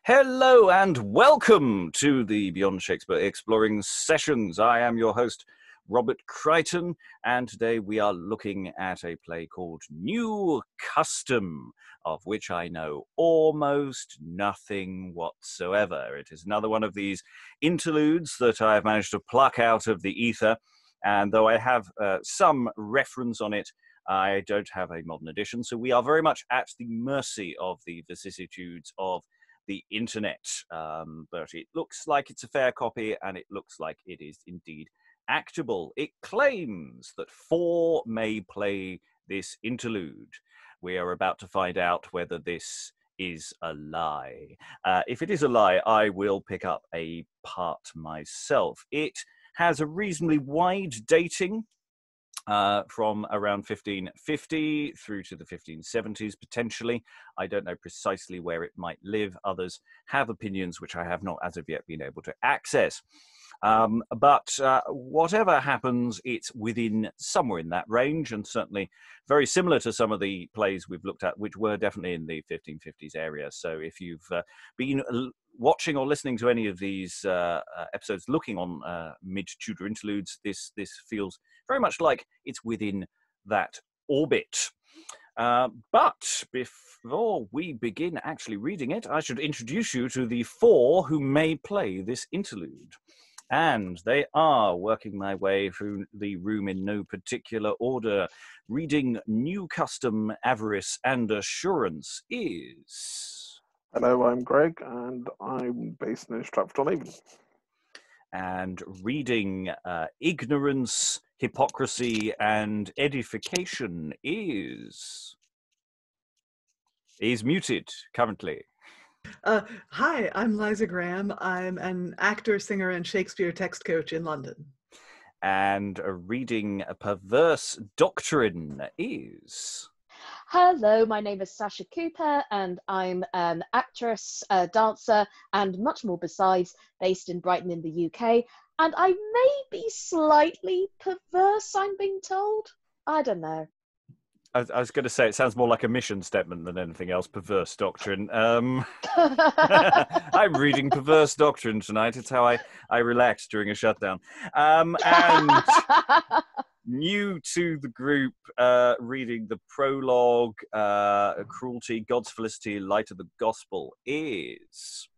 Hello and welcome to the Beyond Shakespeare Exploring Sessions. I am your host, Robert Crighton, and today we are looking at a play called New Custom, of which I know almost nothing whatsoever. It is another one of these interludes that I have managed to pluck out of the ether, and though I have some reference on it, I don't have a modern edition, so we are very much at the mercy of the vicissitudes of the internet, but it looks like it's a fair copy, and it looks like it is indeed actable. It claims that 4 may play this interlude. We are about to find out whether this is a lie. If it is a lie, I will pick up a part myself. It has a reasonably wide dating, from around 1550 through to the 1570s, potentially. I don't know precisely where it might live. Others have opinions which I have not as of yet been able to access. But whatever happens, it's within somewhere in that range, and certainly very similar to some of the plays we've looked at, which were definitely in the 1550s area. So if you've been watching or listening to any of these episodes looking on mid-Tudor interludes, this feels very much like it's within that orbit. But before we begin actually reading it, I should introduce you to the 4 who may play this interlude. And they are, working my way through the room in no particular order, reading New Custom, Avarice and Assurance is... Hello, I'm Greg, and I'm based near Stratford-on-Avon. And reading Ignorance, Hypocrisy and Edification is muted currently. Hi, I'm Liza Graham. I'm an actor, singer, and Shakespeare text coach in London. And reading Perverse Doctrine is... Hello, my name is Sascha Cooper, and I'm an actress, dancer, and much more besides, based in Brighton in the UK. And I may be slightly perverse, I'm being told. I don't know. I was going to say, it sounds more like a mission statement than anything else, Perverse Doctrine. I'm reading Perverse Doctrine tonight. It's how I relax during a shutdown. And new to the group, reading the Prologue, Cruelty, God's Felicity, Light of the Gospel is...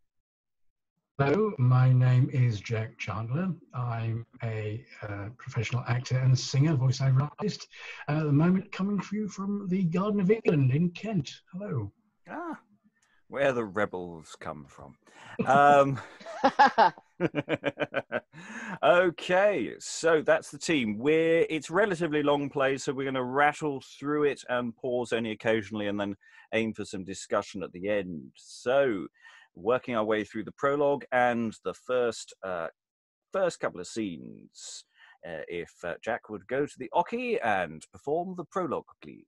Hello, my name is Jack Chandler. I'm a professional actor and singer, voiceover artist, at the moment coming for you from the Garden of England in Kent. Hello. Ah, where the rebels come from. Okay, so that's the team. It's relatively long plays, so we're going to rattle through it and pause only occasionally and then aim for some discussion at the end. So, working our way through the prologue and the first couple of scenes. If Jack would go to the oche and perform the prologue, please.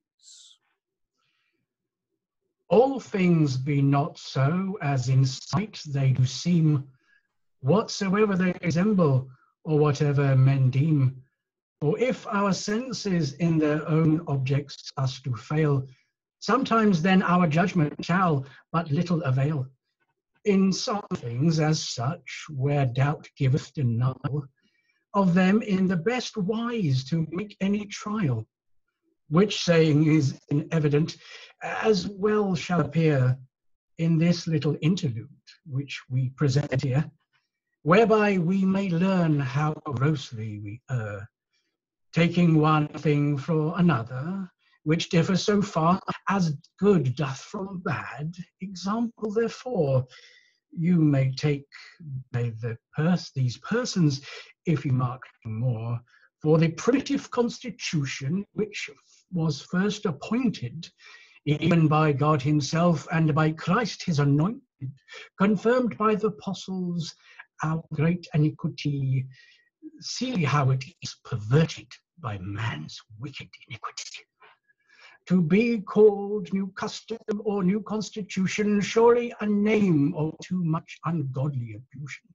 All things be not so, as in sight they do seem, whatsoever they resemble, or whatever men deem. For if our senses in their own objects us do fail, sometimes then our judgment shall but little avail. In some things as such, where doubt giveth denial, of them in the best wise to make any trial, which saying is evident, as well shall appear in this little interlude which we present here, whereby we may learn how grossly we err, taking one thing for another, which differs so far as good doth from bad. Example, therefore, you may take these persons, if you mark more, for the primitive constitution which was first appointed, even by God himself and by Christ his anointed, confirmed by the apostles, our great iniquity. See how it is perverted by man's wicked iniquity. To be called new custom or new constitution, surely a name of too much ungodly ablution,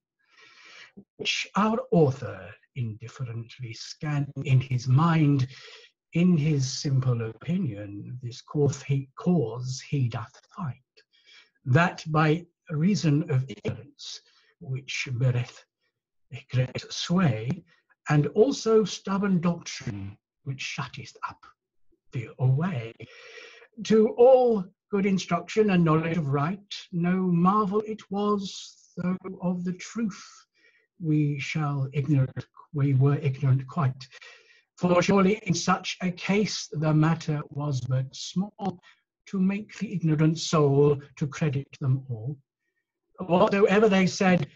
which our author indifferently scanning in his mind, in his simple opinion, this cause he doth find, that by reason of ignorance, which beareth great sway, and also stubborn doctrine, which shutteth up the way. To all good instruction and knowledge of right, no marvel it was, though of the truth we were ignorant quite. For surely in such a case the matter was but small, to make the ignorant soul to credit them all. Whatsoever they said,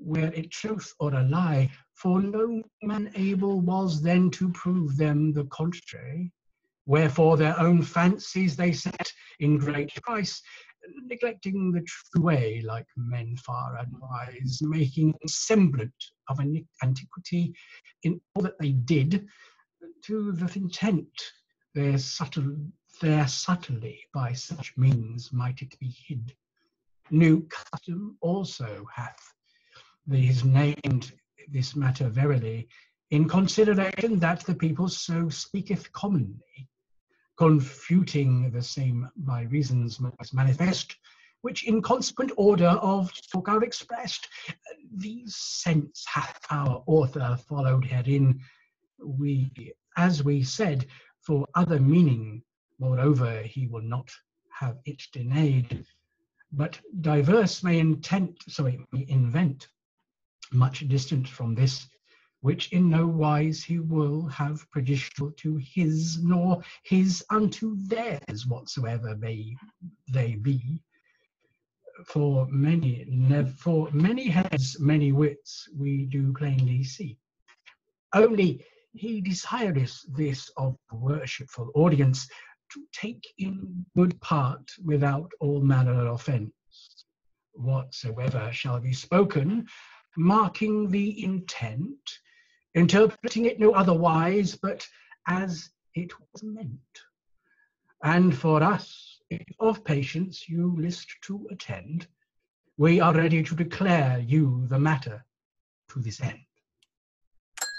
were it truth or a lie, for no man able was then to prove them the contrary. Wherefore their own fancies they set in great price, neglecting the true way like men far unwise, making semblant of an antiquity in all that they did, to the intent their subtly by such means might it be hid. New custom also hath these named this matter verily, in consideration that the people so speaketh commonly, confuting the same by reasons most manifest, which in consequent order of talk are expressed. These sense hath our author followed herein, as we said, for other meaning, moreover he will not have it denied, but diverse may invent, much distant from this, which in no wise he will have prejudicial to his, nor his unto theirs, whatsoever may they be. For many heads, many wits, we do plainly see. Only he desireth this of worshipful audience, to take in good part without all manner of offence. Whatsoever shall be spoken, marking the intent, interpreting it no otherwise but as it was meant. And for us, if of patience you list to attend, we are ready to declare you the matter to this end.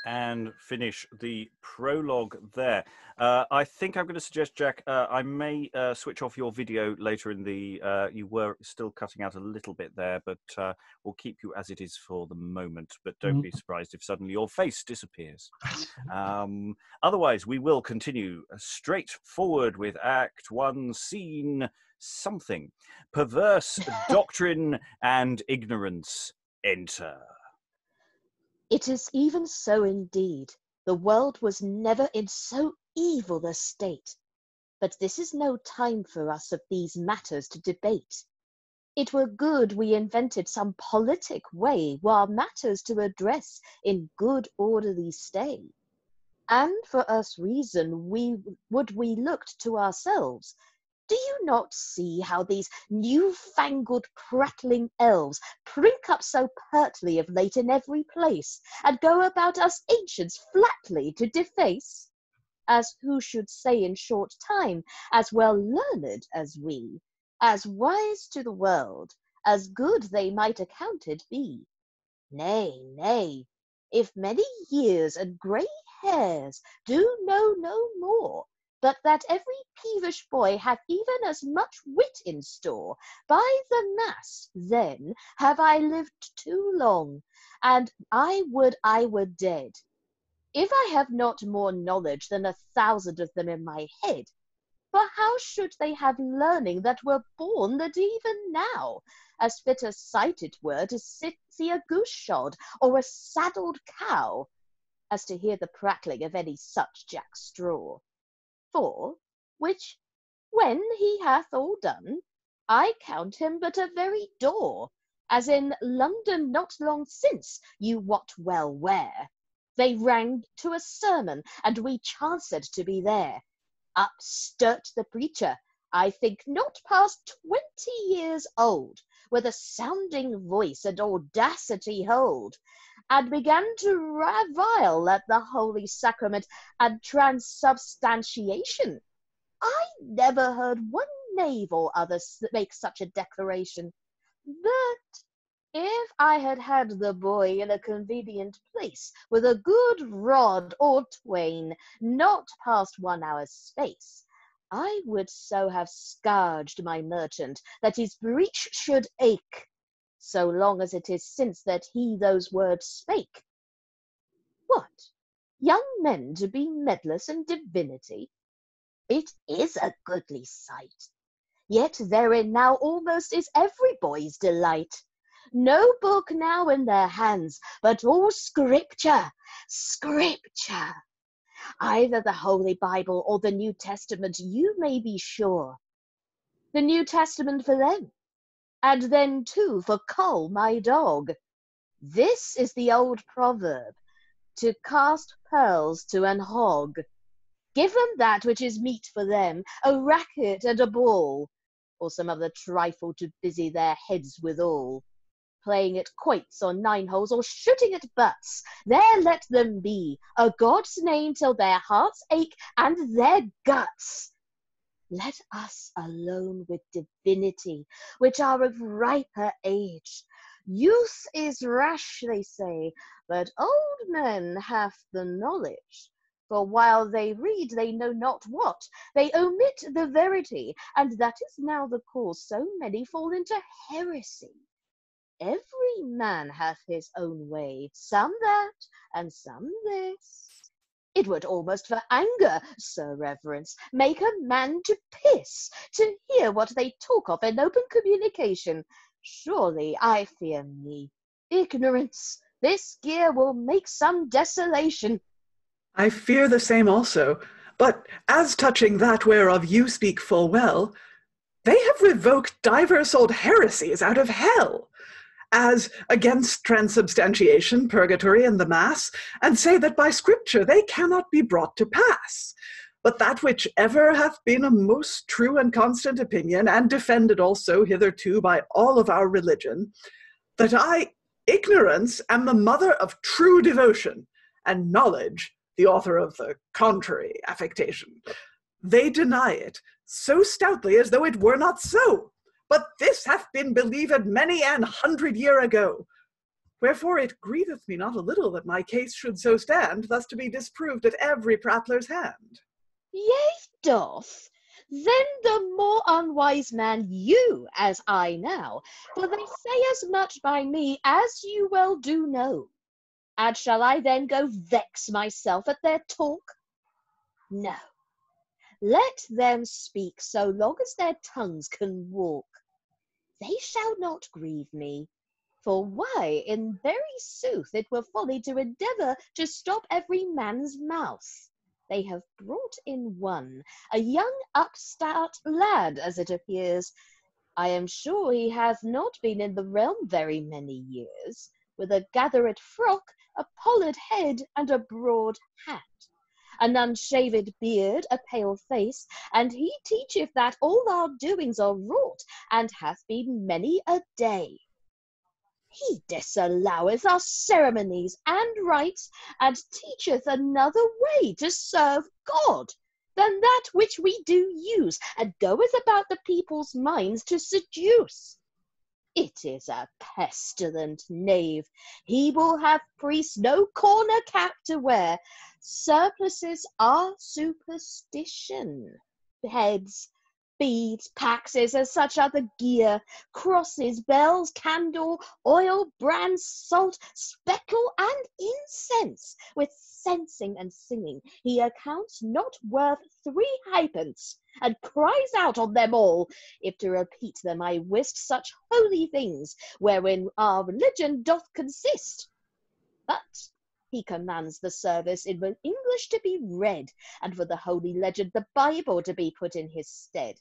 And finish the prologue there. I think I'm going to suggest, Jack, I may switch off your video later in the... you were still cutting out a little bit there, but we'll keep you as it is for the moment. But don't be surprised if suddenly your face disappears. Otherwise, we will continue straight forward with Act 1, Scene something. Perverse Doctrine and Ignorance enter. It is even so indeed. The world was never in so evil a state. But this is no time for us of these matters to debate. It were good we invented some politic way while matters to address in good orderly stay. And for us reason we looked to ourselves. Do you not see how these new-fangled prattling elves prink up so pertly of late in every place, and go about us ancients flatly to deface? As who should say in short time, as well learned as we, as wise to the world, as good they might accounted be. Nay, nay, if many years and grey hairs do know no more, but that every peevish boy hath even as much wit in store, by the mass, then have I lived too long, and I would I were dead, if I have not more knowledge than 1,000 of them in my head. For how should they have learning that were born that even now, as fit a sight it were to see a goose shod or a saddled cow, as to hear the prattling of any such jack straw? For which, when he hath all done, I count him but a very door, as in London not long since, you wot well where. They rang to a sermon, and we chanced to be there. Up sturt the preacher, I think not past 20 years old, with a sounding voice and audacity hold, and began to revile at the Holy Sacrament and transubstantiation. I never heard one knave or other make such a declaration. But if I had had the boy in a convenient place, with a good rod or twain, not past 1 hour's space, I would so have scourged my merchant, that his breech should ache, so long as it is since that he those words spake. What? Young men to be medless in divinity? It is a goodly sight. Yet therein now almost is every boy's delight. No book now in their hands, but all scripture, scripture. Either the Holy Bible or the New Testament, you may be sure. The New Testament for them, and then too for Cole, my dog. This is the old proverb, to cast pearls to an hog. Give them that which is meet for them, a racket and a ball, or some other trifle to busy their heads withal. Playing at quoits or nine holes, or shooting at butts, there let them be, a God's name till their hearts ache and their guts. Let us alone with divinity, which are of riper age. Youth is rash, they say, but old men have the knowledge. For while they read, they know not what, they omit the verity, and that is now the cause so many fall into heresy. Every man hath his own way, some that, and some this. It would almost for anger, Sir Reverence, make a man to piss, to hear what they talk of in open communication. Surely, I fear me, ignorance, this gear will make some desolation. I fear the same also, but as touching that whereof you speak full well, they have revoked divers old heresies out of hell, as against transubstantiation, purgatory, and the mass, and say that by scripture they cannot be brought to pass. But that which ever hath been a most true and constant opinion, and defended also hitherto by all of our religion, that I, ignorance, am the mother of true devotion, and knowledge the author of the contrary affectation. They deny it so stoutly as though it were not so. But this hath been believed many an 100 year ago. Wherefore it grieveth me not a little that my case should so stand, thus to be disproved at every prattler's hand. Yea, doth. Then the more unwise man you, as I now, for they say as much by me as you well do know. And shall I then go vex myself at their talk? No. Let them speak so long as their tongues can walk. They shall not grieve me, for why, in very sooth, it were folly to endeavour to stop every man's mouth. They have brought in one, a young upstart lad, as it appears. I am sure he hath not been in the realm very many years, with a gathered frock, a pollard head, and a broad hat. An unshaved beard, a pale face, and he teacheth that all our doings are wrought, and hath been many a day. He disalloweth our ceremonies and rites, and teacheth another way to serve God than that which we do use, and goeth about the people's minds to seduce. It is a pestilent knave. He will have priests no corner cap to wear. Surplices are superstition. Heads, beads, paxes, and such other gear, crosses, bells, candle, oil, bran, salt, speckle, and incense, with censing and singing, he accounts not worth 3 halfpence, and cries out on them all, if to repeat them I wist such holy things, wherein our religion doth consist. But he commands the service in English to be read, and for the holy legend the Bible to be put in his stead.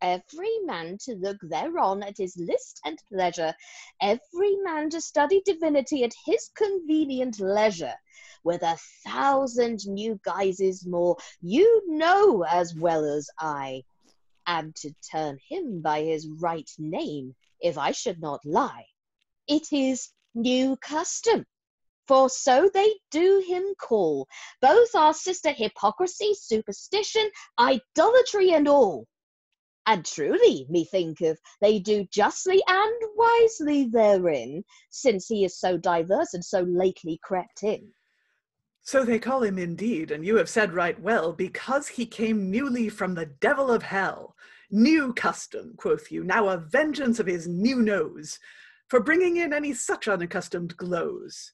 Every man to look thereon at his list and pleasure, every man to study divinity at his convenient leisure, with 1,000 new guises more, you know as well as I, and to term him by his right name, if I should not lie. It is new custom, for so they do him call, both our sister hypocrisy, superstition, idolatry, and all. And truly, methinketh, they do justly and wisely therein, since he is so diverse and so lately crept in. So they call him indeed, and you have said right well, because he came newly from the devil of hell. New custom, quoth you, now a vengeance of his new nose, for bringing in any such unaccustomed glows.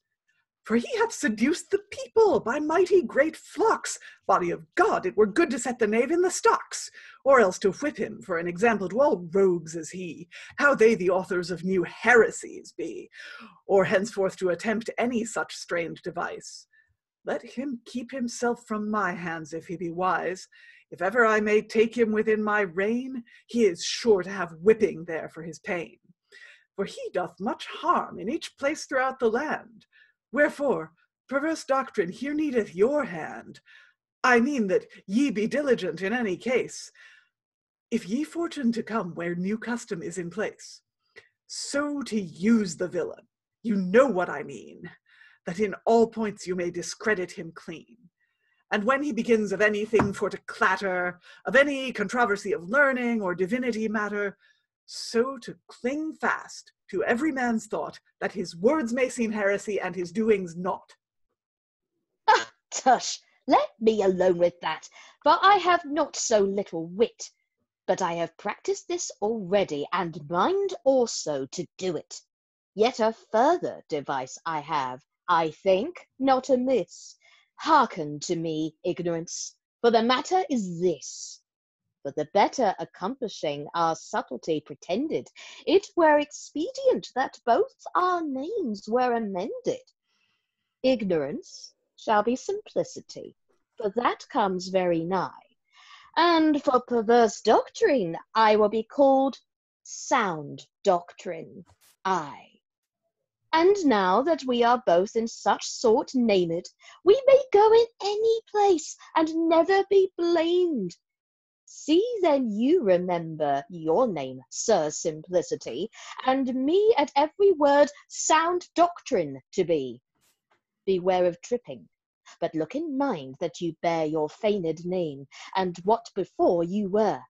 For he hath seduced the people by mighty great flocks. Body of God, it were good to set the knave in the stocks, or else to whip him for an example to all rogues as he, how they the authors of new heresies be, or henceforth to attempt any such strange device. Let him keep himself from my hands if he be wise. If ever I may take him within my reign, he is sure to have whipping there for his pain. For he doth much harm in each place throughout the land. Wherefore, perverse doctrine, here needeth your hand. I mean that ye be diligent in any case, if ye fortune to come where new custom is in place, so to use the villain, you know what I mean, that in all points you may discredit him clean. And when he begins of anything for to clatter, of any controversy of learning or divinity matter, so to cling fast to every man's thought, that his words may seem heresy and his doings not. Ah, tush, let me alone with that, for I have not so little wit. But I have practised this already, and mind also to do it. Yet a further device I have, I think, not amiss. Hearken to me, ignorance, for the matter is this. For the better accomplishing our subtlety pretended, it were expedient that both our names were amended. Ignorance shall be simplicity, for that comes very nigh. And for perverse doctrine, I will be called sound doctrine, aye. And now that we are both in such sort named, we may go in any place, and never be blamed. See then you remember your name, Sir Simplicity, and me at every word sound doctrine to be. Beware of tripping, but look in mind that you bear your feigned name, and what before you were.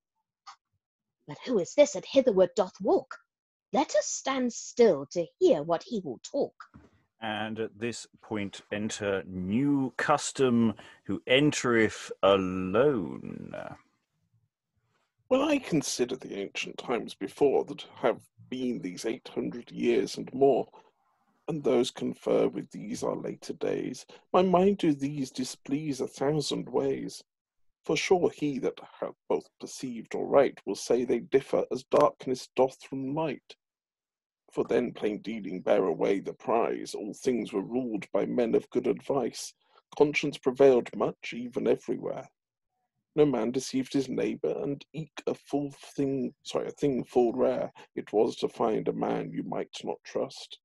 But who is this that hitherward doth walk? Let us stand still to hear what he will talk. And at this point enter new custom, who entereth alone. When I consider the ancient times before that have been these 800 years and more, and those confer with these our later days, my mind do these displease 1,000 ways. For sure he that hath both perceived aright will say they differ as darkness doth from light. For then plain dealing bare away the prize, all things were ruled by men of good advice, conscience prevailed much even everywhere. No man deceived his neighbour, and eke a thing full rare it was to find a man you might not trust.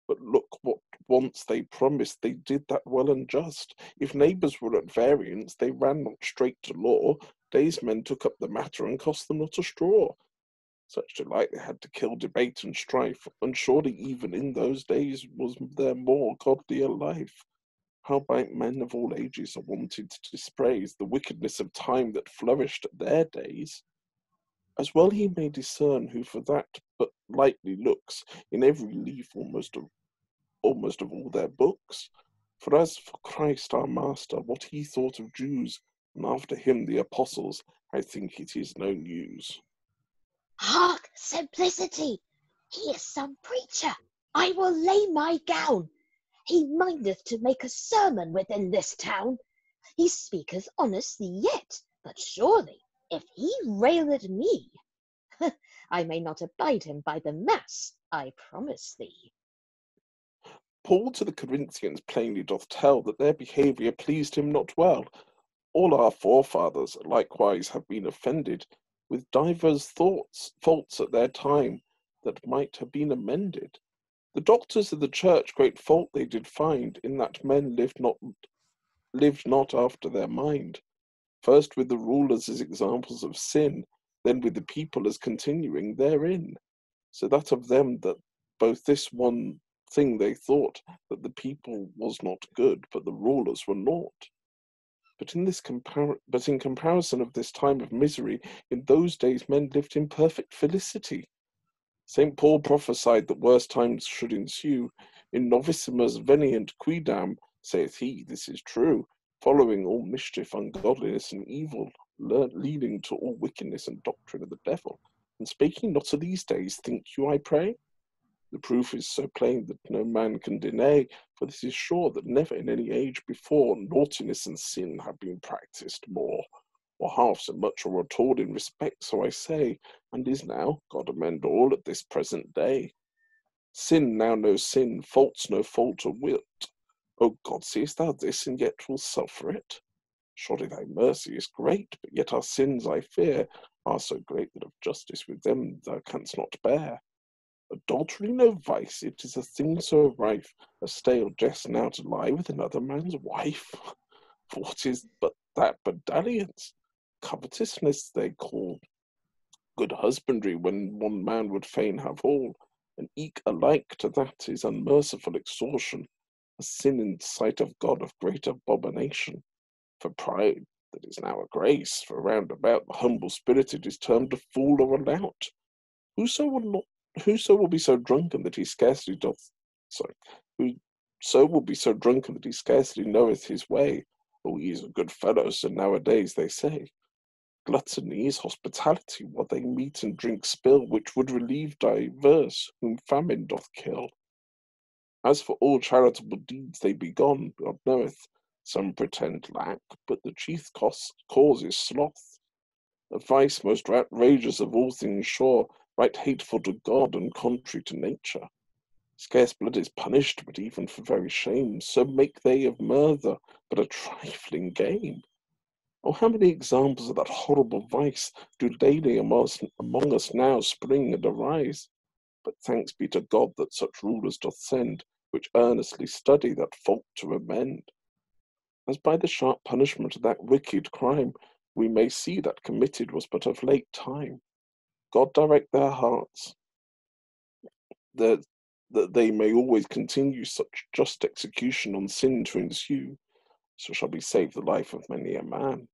But look what once they promised, they did that well and just. If neighbours were at variance, they ran not straight to law. Days men took up the matter, and cost them not a straw. Such delight they had to kill debate and strife, and surely even in those days was there more godlier life. Howbeit men of all ages are wanted to dispraise the wickedness of time that flourished at their days. As well he may discern who for that but lightly looks in every leaf almost of all their books. For as for Christ our Master, what he thought of Jews, and after him the apostles, I think it is no news. Hark, Simplicity! He is some preacher. I will lay my gown. He mindeth to make a sermon within this town. He speaketh honestly yet, but surely, if he rail at me, I may not abide him by the mass, I promise thee. Paul to the Corinthians plainly doth tell that their behaviour pleased him not well. All our forefathers likewise have been offended with divers faults at their time that might have been amended. The doctors of the church great fault they did find in that men lived not after their mind. First with the rulers as examples of sin, then with the people as continuing therein. So that of them that both this one thing they thought, that the people was not good, but the rulers were naught. But in comparison of this time of misery, in those days men lived in perfect felicity. St. Paul prophesied that worse times should ensue. In novissimus venient quidam, Saith he, this is true, following all mischief, ungodliness, and evil, leading to all wickedness and doctrine of the devil. And speaking not of these days, think you, I pray? The proof is so plain that no man can deny, for this is sure that never in any age before naughtiness and sin have been practised more, or half so much or at all in respect, so I say, and is now, God amend all, at this present day. Sin now no sin, faults no fault or wilt. O God, seest thou this, and yet wilt suffer it? Surely thy mercy is great, but yet our sins, I fear, are so great that of justice with them thou canst not bear. Adultery no vice, it is a thing so rife, a stale jest now to lie with another man's wife. For what is but that but dalliance? Covetousness they call good husbandry, when one man would fain have all, and eke alike to that is unmerciful extortion, a sin in sight of God of great abomination. For pride, that is now a grace, for round about the humble spirited is termed a fool or a lout. Whoso will be so drunken that he scarcely whoso will be so drunken that he scarcely knoweth his way. Oh, he is a good fellow, so nowadays they say. Gluttony is hospitality, what they meat and drink spill, which would relieve divers, whom famine doth kill. As for all charitable deeds, they be gone, God knoweth. Some pretend lack, but the chief cause is sloth. A vice most outrageous of all things sure, right hateful to God and contrary to nature. Scarce blood is punished, but even for very shame, so make they of murder but a trifling game. Oh, how many examples of that horrible vice do daily among us now spring and arise? But thanks be to God that such rulers doth send, which earnestly study that fault to amend. As by the sharp punishment of that wicked crime, we may see that committed was but of late time. God direct their hearts, that they may always continue such just execution on sin to ensue, so shall be saved the life of many a man.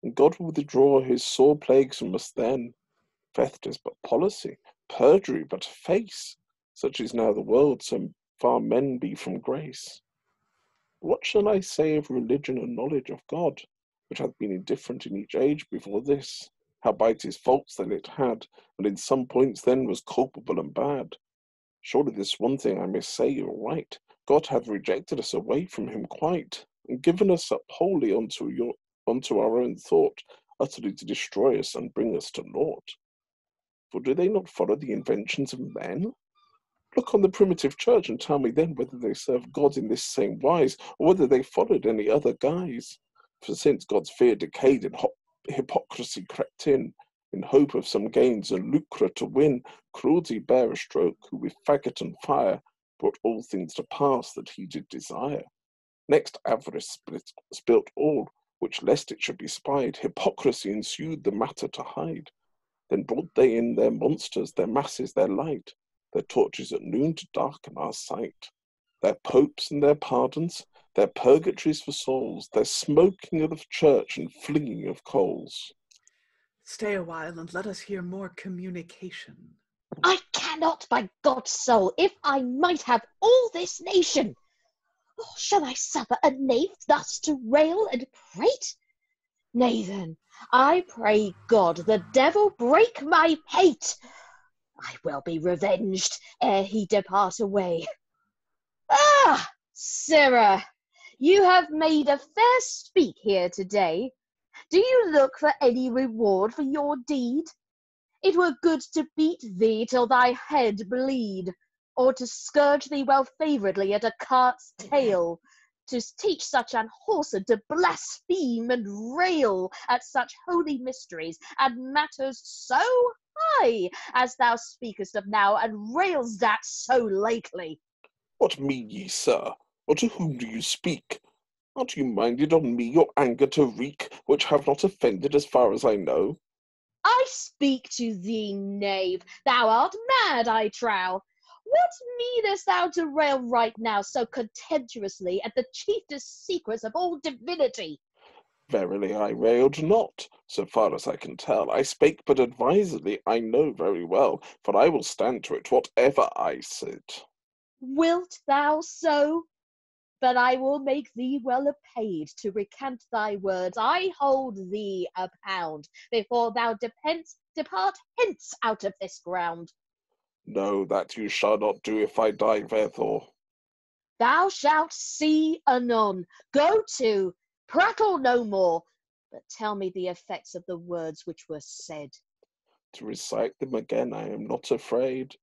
And God will withdraw his sore plagues from us then. Theft is but policy, perjury but a face. Such is now the world, so far men be from grace. What shall I say of religion and knowledge of God, which hath been indifferent in each age before this? Howbeit his faults then it had, and in some points then was culpable and bad. Surely this one thing I may say you're right. God hath rejected us away from him quite, and given us up wholly unto our own thought, utterly to destroy us and bring us to naught. For do they not follow the inventions of men? Look on the primitive church and tell me then whether they serve God in this same wise, or whether they followed any other guise. For since God's fear decayed and hypocrisy crept in hope of some gains and lucre to win, Cruelty bare a stroke, who with faggot and fire brought all things to pass that he did desire. Next Avarice spilt all, which lest it should be spied, Hypocrisy ensued the matter to hide. Then brought they in their monsters, their masses, their light, their torches at noon to darken our sight, their popes and their pardons, their purgatories for souls, their smoking of the church and flinging of coals. Stay a while and let us hear more communication. I cannot, by God's soul, if I might have all this nation. Oh, shall I suffer a knave thus to rail and prate? Nay then, I pray God the devil break my pate. I will be revenged ere he depart away. Ah, sirrah, you have made a fair speak here today. Do you look for any reward for your deed? It were good to beat thee till thy head bleed, or to scourge thee well favouredly at a cart's tail, to teach such an whoreson to blaspheme and rail at such holy mysteries and matters so high as thou speakest of now, and rails at so lately. What mean ye, sir? Or to whom do you speak? Aren't you minded on me your anger to wreak, which have not offended as far as I know? I speak to thee, knave. Thou art mad, I trow. What meanest thou to rail right now so contemptuously at the chiefest secrets of all divinity? Verily I railed not, so far as I can tell. I spake but advisedly, I know very well, for I will stand to it, whatever I said. Wilt thou so? but I will make thee well apaid to recant thy words. I hold thee a pound before thou depart hence out of this ground. No, that you shall not do if I die therefore. Thou shalt see anon. Go to, prattle no more, but tell me the effects of the words which were said. To recite them again I am not afraid.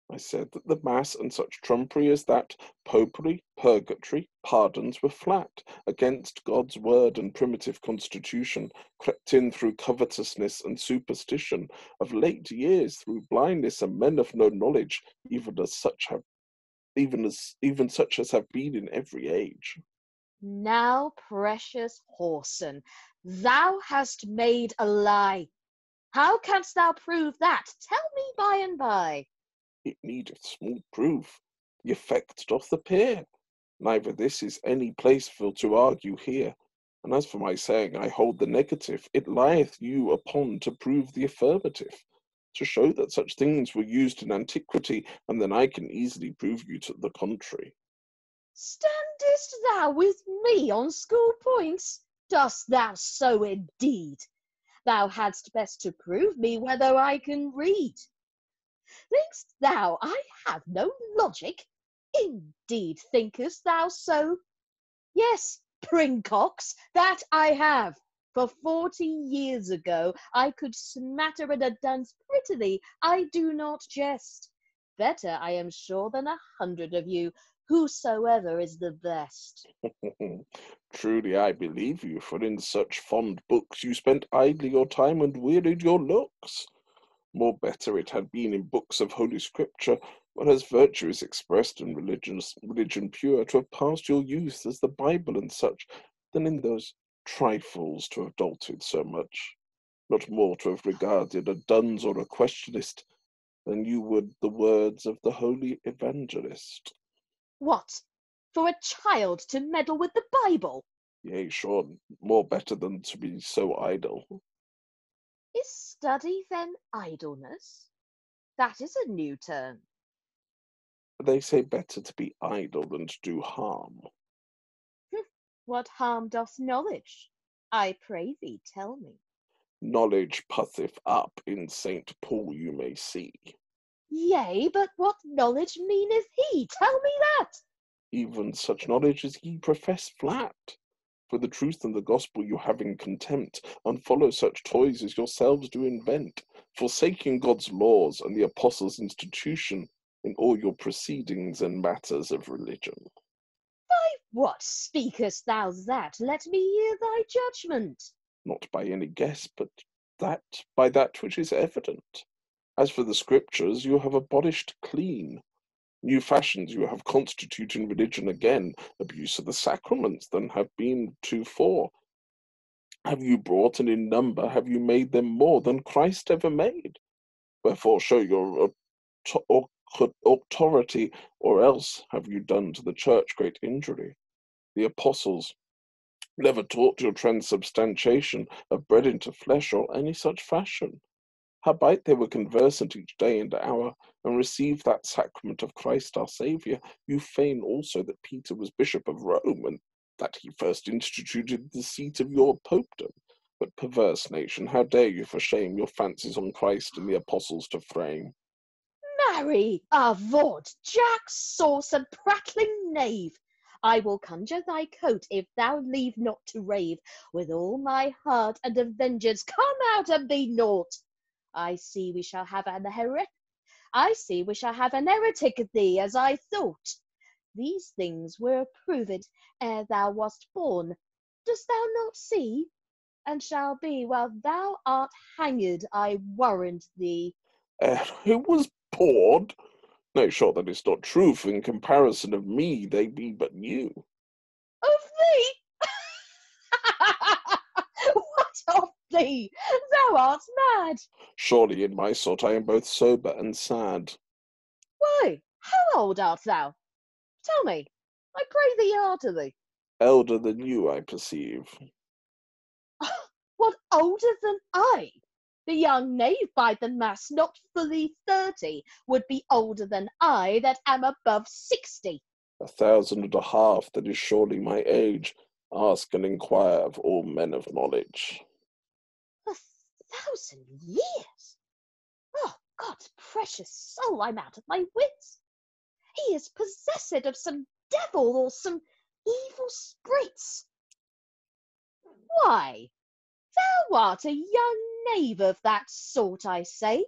I said that the Mass and such trumpery as that, popery, purgatory, pardons were flat, against God's word and primitive constitution, crept in through covetousness and superstition, of late years through blindness and men of no knowledge, even such as have been in every age. Now, precious whoreson, thou hast made a lie. How canst thou prove that? Tell me by and by. It needeth small proof. The effect doth appear. Neither this is any place for to argue here. And as for my saying I hold the negative, it lieth you upon to prove the affirmative, to show that such things were used in antiquity, and then I can easily prove you to the contrary. Standest thou with me on school points? Dost thou so indeed? Thou hadst best to prove me whether I can read. Think'st thou I have no logic? Indeed, thinkest thou so? Yes, princox, that I have. For 40 years ago I could smatter in a dunce prettily. I do not jest. Better, I am sure, than 100 of you, whosoever is the best. Truly I believe you, for in such fond books you spent idly your time and wearied your looks. More better it had been in books of Holy Scripture, whereas virtue is expressed in religion pure, to have passed your youth as the Bible and such, than in those trifles to have dolted so much, not more to have regarded a dunce or a questionist, than you would the words of the Holy Evangelist. What, for a child to meddle with the Bible? Yea, sure, more better than to be so idle. Is study then idleness? That is a new term. They say better to be idle than to do harm. What harm doth knowledge? I pray thee, tell me. Knowledge puffeth up, in St. Paul you may see. Yea, but what knowledge meaneth he? Tell me that. Even such knowledge as ye profess flat. For the truth and the gospel you have in contempt, and follow such toys as yourselves do invent, forsaking God's laws and the apostles' institution in all your proceedings and matters of religion. By what speakest thou that? Let me hear thy judgment. Not by any guess, but by that which is evident. As for the scriptures, you have abolished clean. New fashions you have constituting religion again, abuse of the sacraments than have been tofore. Have you brought, and in number have you made them more than Christ ever made? Wherefore show your authority, or else have you done to the church great injury. The apostles never taught your transubstantiation of bread into flesh or any such fashion. Howbeit they were conversant each day and hour, and received that sacrament of Christ our Saviour, you feign also that Peter was Bishop of Rome, and that he first instituted the seat of your popedom. But perverse nation, how dare you for shame your fancies on Christ and the apostles to frame? Marry, avaunt, jack, sauce, and prattling knave! I will conjure thy coat if thou leave not to rave. With all my heart and a vengeance, come out and be naught. I see we shall have an heretic thee, as I thought. These things were proved ere thou wast born. Dost thou not see? And shall be while thou art hanged, I warrant thee. Who was bored? No, sure that is not true, for in comparison of me they be but you. Of thee? What of thee? Thou art mad. Surely in my sort I am both sober and sad. Why, how old art thou? Tell me, I pray thee heartily. Elder than you, I perceive. What, older than I? The young knave by the mass, not fully 30, would be older than I that am above 60. 1,500, that is surely my age. Ask and inquire of all men of knowledge. 1,000 years? Oh, God's precious soul, I'm out of my wits. He is possessed of some devil or some evil spirits. Why, thou art a young knave of that sort, I say,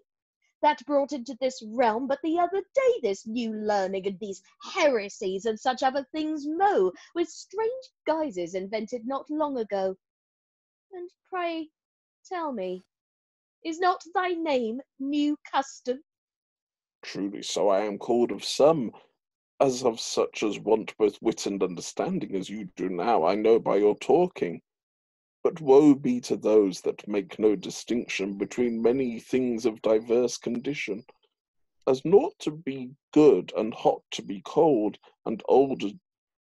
that brought into this realm but the other day this new learning and these heresies and such other things mo, with strange guises invented not long ago. And pray, tell me, is not thy name New Custom? Truly so I am called of some, as of such as want both wit and understanding as you do now, I know by your talking. But woe be to those that make no distinction between many things of diverse condition, as naught to be good and hot to be cold, and old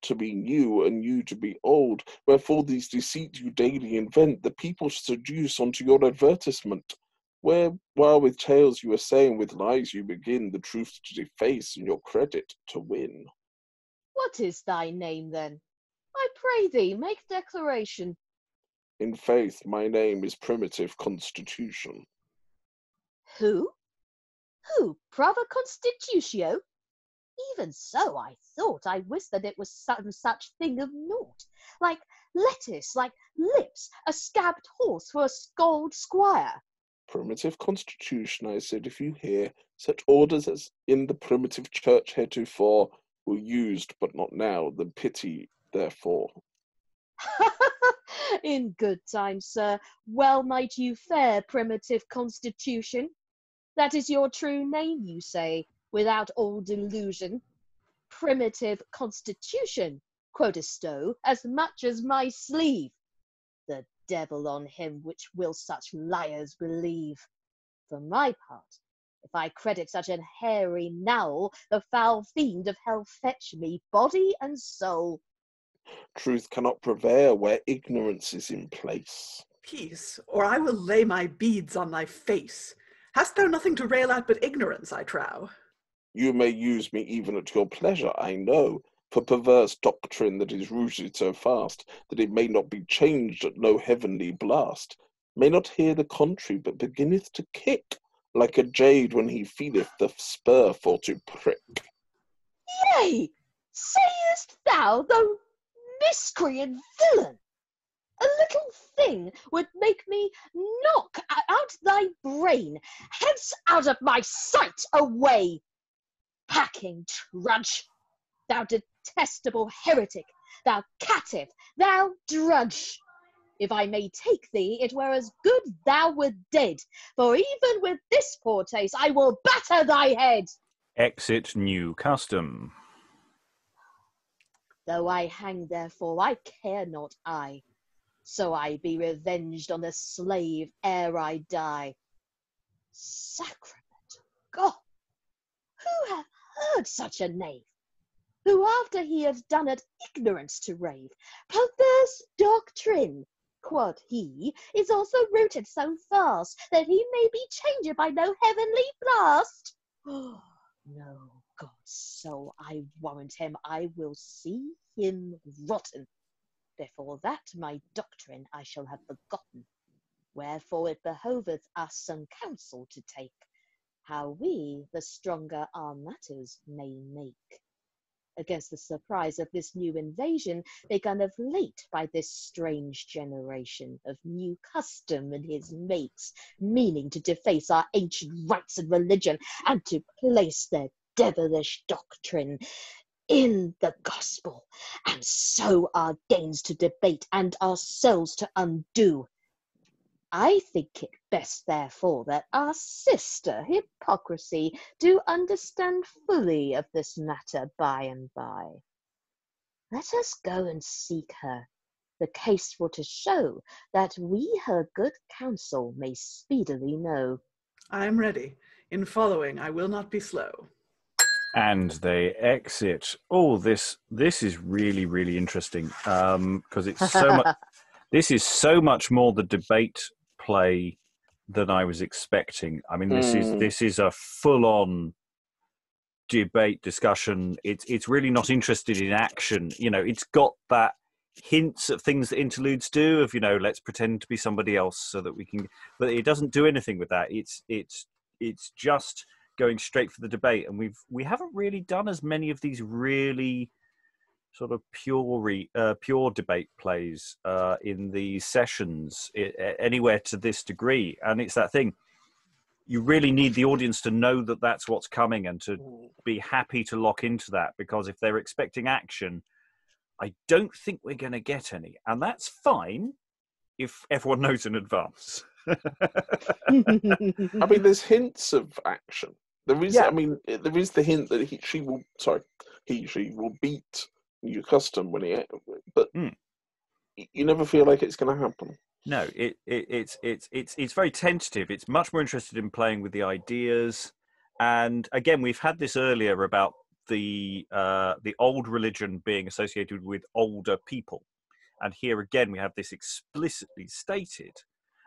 to be new and new to be old, wherefore these deceits you daily invent, the people seduce unto your advertisement, where while with tales you are saying, with lies you begin, the truth to deface and your credit to win. What is thy name then? I pray thee, make declaration. In faith, my name is Primitive Constitution. Who? Who, Prava Constitutio? Even so, I thought, I wist that it was some such thing of naught, like lettuce, like lips, a scabbed horse for a scald squire. Primitive Constitution, I said, if you hear, such orders as in the primitive church heretofore were used, but not now, the pity therefore. In good time, sir, well might you fare, Primitive Constitution. That is your true name, you say, without all delusion. Primitive Constitution, quotisto, as much as my sleeve. The devil on him which will such liars believe. For my part, if I credit such an hairy nowl, the foul fiend of hell fetch me, body and soul. Truth cannot prevail where ignorance is in place. Peace, or I will lay my beads on thy face. Hast thou nothing to rail at but ignorance, I trow? You may use me even at your pleasure, I know, for perverse doctrine that is rooted so fast that it may not be changed at no heavenly blast, may not hear the contrary, but beginneth to kick, like a jade when he feeleth the spur for to prick. Yea, sayest thou, thou miscreant villain, a little thing would make me knock out thy brain, hence out of my sight away. Hacking trudge, thou detestable heretic, thou caitiff, thou drudge. If I may take thee, it were as good thou wert dead, for even with this poor taste I will batter thy head. Exit New Custom. Though I hang therefore, I care not I, so I be revenged on the slave ere I die. Sacrament, God, who hath heard such a knave? Who after he had done at ignorance to rave, perverse doctrine, quod he, is also rooted so fast that he may be changed by no heavenly blast? Oh, no, God's soul, I warrant him, I will see him rotten. Before that my doctrine I shall have forgotten. Wherefore it behoveth us some counsel to take, how we the stronger our matters may make. Against the surprise of this new invasion, begun of late by this strange generation of New Custom and his mates, meaning to deface our ancient rites and religion, and to place their devilish doctrine in the gospel, and so our gains to debate and ourselves to undo. I think it best, therefore, that our sister Hypocrisy do understand fully of this matter by and by. Let us go and seek her, the case for to show that we her good counsel may speedily know. I am ready. In following, I will not be slow. And they exit. Oh, this is really, really interesting because it's so much. This is so much more the debate play than I was expecting. I mean, this is a full-on debate discussion. It's really not interested in action. You know, it's got that hints of things that interludes do of, you know, let's pretend to be somebody else so that we can, but it doesn't do anything with that. It's just going straight for the debate, and we haven't really done as many of these really sort of pure debate plays in the sessions anywhere to this degree. And it's that thing, you really need the audience to know that that's what's coming and to be happy to lock into that, because if they're expecting action, I don't think we're going to get any. And that's fine if everyone knows in advance. I mean, there's hints of action. There is, I mean, there is the hint that she will beat your custom when but you never feel like it's going to happen. No, it's very tentative. It's much more interested in playing with the ideas. And again, we've had this earlier about the old religion being associated with older people, and here again we have this explicitly stated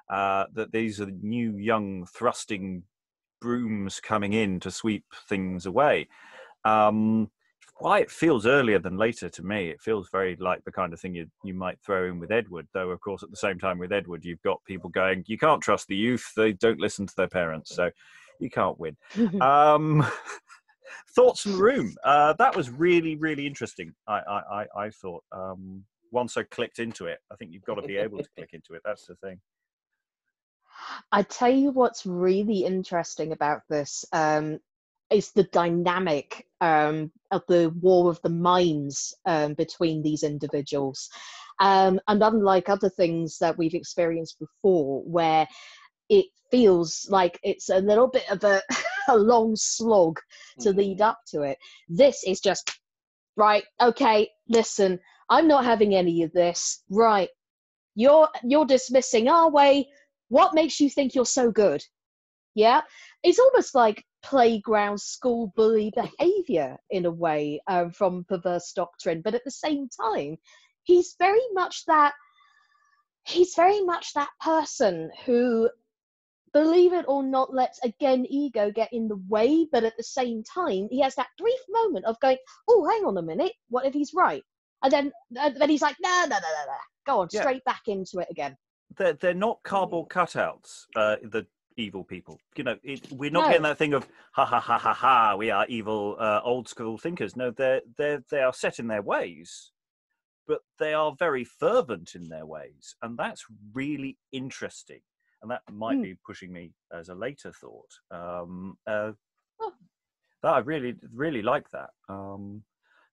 that these are the new young thrusting brooms coming in to sweep things away. Why it feels earlier than later to me. It feels very like the kind of thing you might throw in with Edward, though of course at the same time with Edward you've got people going, you can't trust the youth, they don't listen to their parents, so you can't win. Thoughts from the room. That was really, really interesting. I thought, once I clicked into it, I think you've got to be able to click into it. That's the thing. I tell you what's really interesting about this is the dynamic of the war of the minds between these individuals. And unlike other things that we've experienced before, where it feels like it's a little bit of a long slog to lead up to it, this is just, right, okay, listen, I'm not having any of this. Right, you're dismissing our way. What makes you think you're so good? Yeah, it's almost like playground school bully behavior in a way from Perverse Doctrine, but at the same time, he's very much that person who, believe it or not, lets again ego get in the way, but at the same time, he has that brief moment of going, oh, hang on a minute, what if he's right? And then he's like, no, go on, straight back into it again. They're not cardboard cutouts, the evil people. You know, we're not getting that thing of ha ha ha ha ha. We are evil, old school thinkers. No, they are set in their ways, but they are very fervent in their ways, and that's really interesting. And that might be pushing me as a later thought. I really, really like that.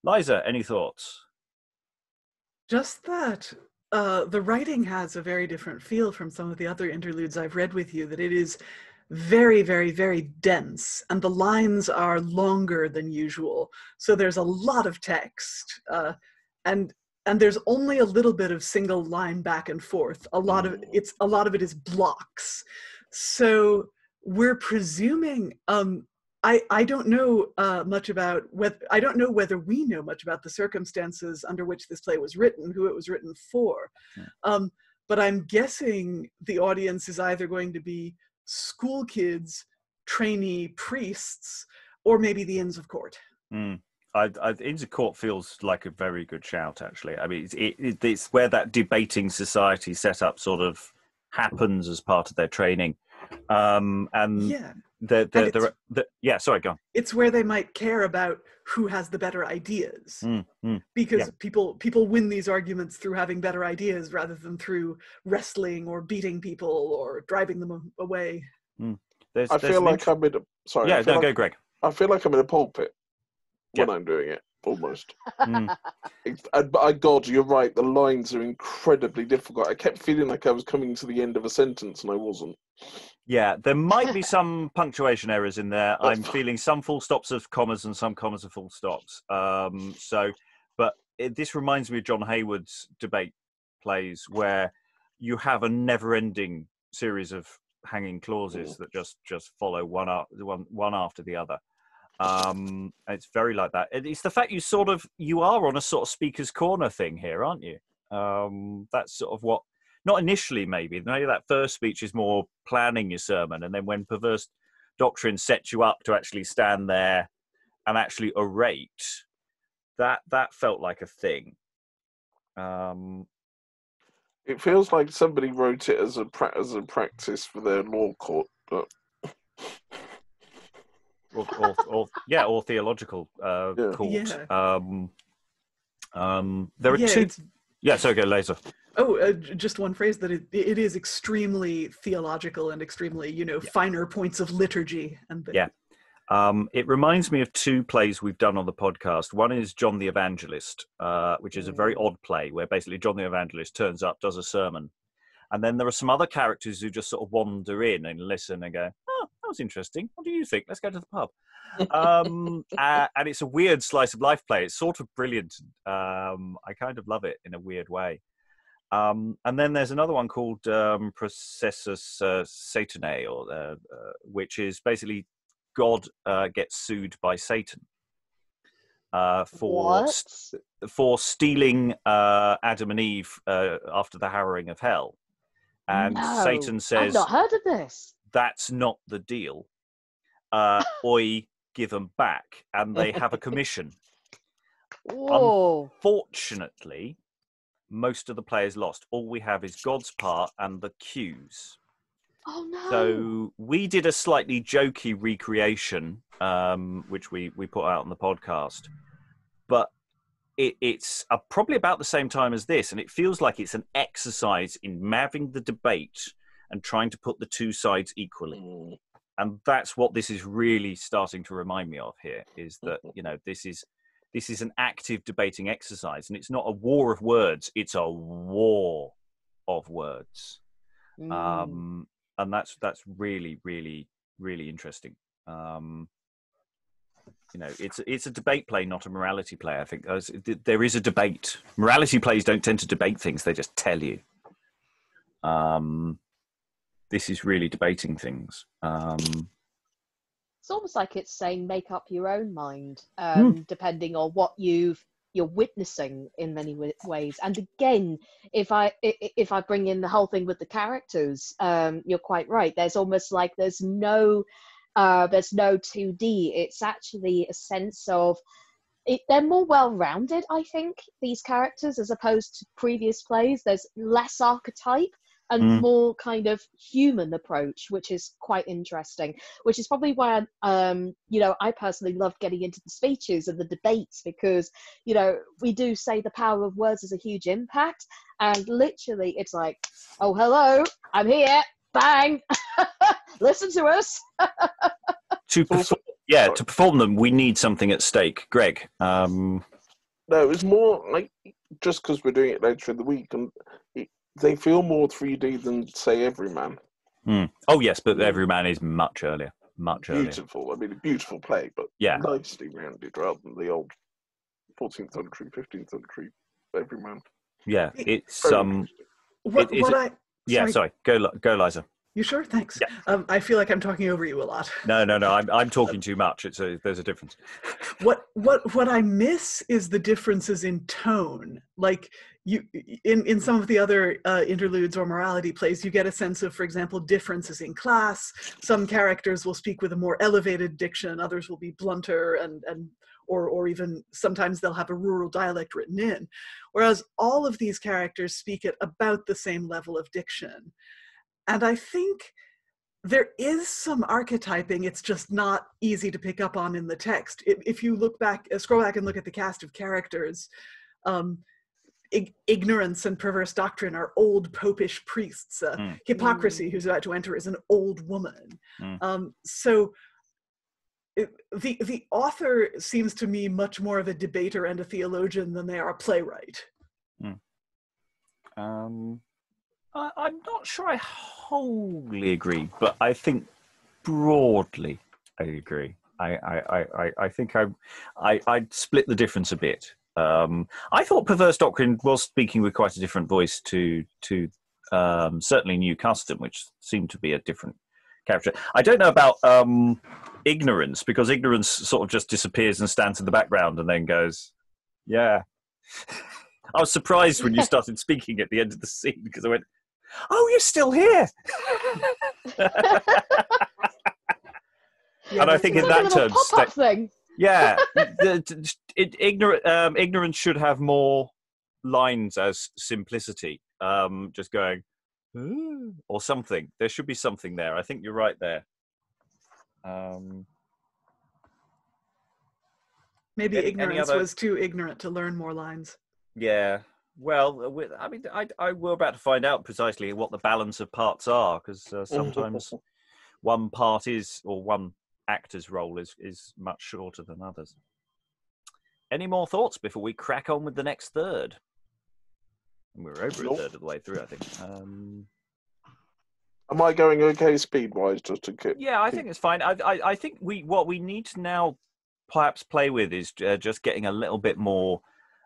Liza, any thoughts? Just that the writing has a very different feel from some of the other interludes I've read with you, that it is very, very, very dense, and the lines are longer than usual. So there's a lot of text, and there's only a little bit of single line back and forth. A lot of it is blocks. So we're presuming, I don't know much about I don't know whether we know much about the circumstances under which this play was written, who it was written for. But I'm guessing the audience is either going to be school kids, trainee priests, or maybe the Inns of Court. Inns of Court feels like a very good shout, actually. I mean, it's where that debating society setup sort of happens as part of their training. Sorry, go on. It's where they might care about who has the better ideas, because people win these arguments through having better ideas rather than through wrestling or beating people or driving them away. I feel like I'm in a go, Greg. I feel like I'm in a pulpit when I'm doing it, almost. God, you're right. The lines are incredibly difficult. I kept feeling like I was coming to the end of a sentence, and I wasn't. Yeah, there might be some punctuation errors in there. I'm feeling some full stops of commas and some commas of full stops. This reminds me of John Hayward's debate plays, where you have a never-ending series of hanging clauses that just follow one after the other. It's very like that. It's the fact you are on a sort of speaker's corner thing here, aren't you? That's sort of what, not initially maybe that first speech is more planning your sermon, and then when Perverse Doctrine sets you up to actually stand there and actually orate, that felt like a thing. It feels like somebody wrote it as a practice for their law court, but or theological court. Yeah. There are two. It's... Yeah, so go later. Oh, just one phrase that it is extremely theological and extremely, finer points of liturgy and things. Yeah. It reminds me of two plays we've done on the podcast. One is John the Evangelist, which is a very odd play where basically John the Evangelist turns up, does a sermon. And then there are some other characters who just sort of wander in and listen and go, oh, that was interesting. What do you think? Let's go to the pub. And it's a weird slice of life play. It's sort of brilliant. I kind of love it in a weird way. And then there's another one called Processus Satanae, which is basically God gets sued by Satan for stealing Adam and Eve after the harrowing of hell. And Satan says, I've not heard of this. That's not the deal. Oi, give them back. And they have a commission. Whoa. Unfortunately, most of the players lost. All we have is God's part and the cues. Oh no! So we did a slightly jokey recreation, which we put out on the podcast, but it's probably about the same time as this, and it feels like it's an exercise in having the debate and trying to put the two sides equally. And that's what this is really starting to remind me of here, is that this is an active debating exercise, and it's not a war of words; it's a war of words. And that's really, really, really interesting. It's a debate play, not a morality play. I think there is a debate. Morality plays don't tend to debate things; they just tell you. This is really debating things. It's almost like it's saying make up your own mind, depending on what you're witnessing in many ways. And again, if I bring in the whole thing with the characters, you're quite right. There's almost like there's no 2D. It's actually a sense of they're more well-rounded, I think, these characters, as opposed to previous plays. There's less archetype and more kind of human approach, which is quite interesting, which is probably why I personally love getting into the speeches and the debates, because we do say the power of words is a huge impact, and literally it's like, oh hello, I'm here, bang, listen to us. To perform them, we need something at stake. Greg? No, it was more like, just because we're doing it later in the week, and they feel more 3D than, say, Everyman. Oh, yes, but Everyman is much earlier. Beautiful. I mean, a beautiful play, but nicely rounded rather than the old 14th century, 15th century Everyman. Yeah, it's... Sorry. Go, Liza. You sure? Thanks. Yeah. I feel like I'm talking over you a lot. No. I'm talking too much. There's a difference. What I miss is the differences in tone. Like in some of the other interludes or morality plays, you get a sense of, for example, differences in class. Some characters will speak with a more elevated diction. Others will be blunter or even sometimes they'll have a rural dialect written in. Whereas all of these characters speak at about the same level of diction. And I think there is some archetyping. It's just not easy to pick up on in the text. If you scroll back and look at the cast of characters, Ignorance and Perverse Doctrine are old popish priests. Hypocrisy, who's about to enter, is an old woman. So the author seems to me much more of a debater and a theologian than they are a playwright. I'm not sure I wholly agree, but I think broadly I agree. I think I'd split the difference a bit. I thought Perverse Doctrine was speaking with quite a different voice to certainly New Custom, which seemed to be a different character. I don't know about Ignorance, because Ignorance sort of just disappears and stands in the background and then goes, yeah. I was surprised when you started speaking at the end of the scene, because I went, oh, you're still here. And I think in that term, pop-up thing. Yeah, ignorance should have more lines as simplicity. Just going, "Ooh," or something. There should be something there. I think you're right there. Maybe any ignorance other... was too ignorant to learn more lines. Yeah. Well, I mean, we're about to find out precisely what the balance of parts are, because sometimes one part is, or one actor's role is much shorter than others. Any more thoughts before we crack on with the next third? And we're over a third of the way through, I think. Am I going okay speed-wise? Just to keep... Yeah, I think it's fine. I think what we need to now perhaps play with is just getting a little bit more.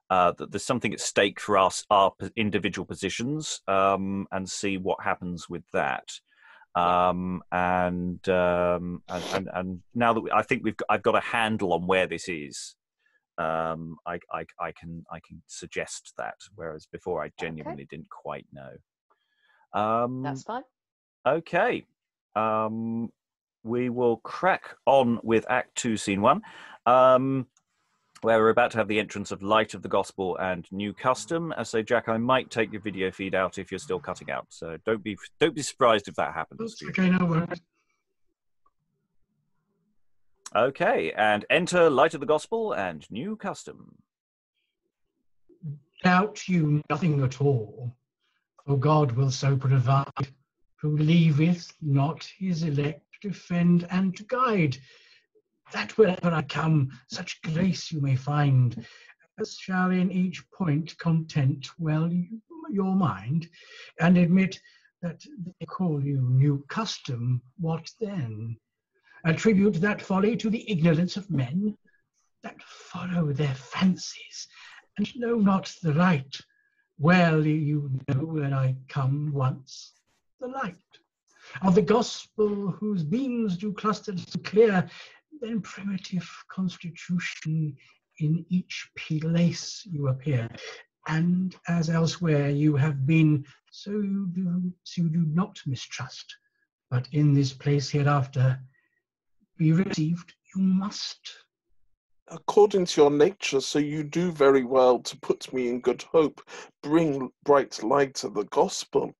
There's something at stake for us, our individual positions, and see what happens with that. And now that I think I've got a handle on where this is. I can suggest that, whereas before I genuinely didn't quite know. That's fine. Okay. We will crack on with Act 2, Scene 1, where we're about to have the entrance of Light of the Gospel and New Custom. So, Jack, I might take your video feed out if you're still cutting out. So don't be surprised if that happens. Okay, no worries. Okay, and enter Light of the Gospel and New Custom. Doubt you nothing at all, for God will so provide, who leaveth not his elect to defend and to guide, that wherever I come, such grace you may find, as shall in each point content well your mind, and admit that they call you New Custom, what then? Attribute that folly to the ignorance of men, that follow their fancies, and know not the right. Well you know when I come once, the light of the gospel, whose beams do cluster so clear, then primitive constitution in each place you appear. And as elsewhere you have been, so you do not mistrust, but in this place hereafter be received you must. According to your nature, so you do very well to put me in good hope, bring bright light to the gospel.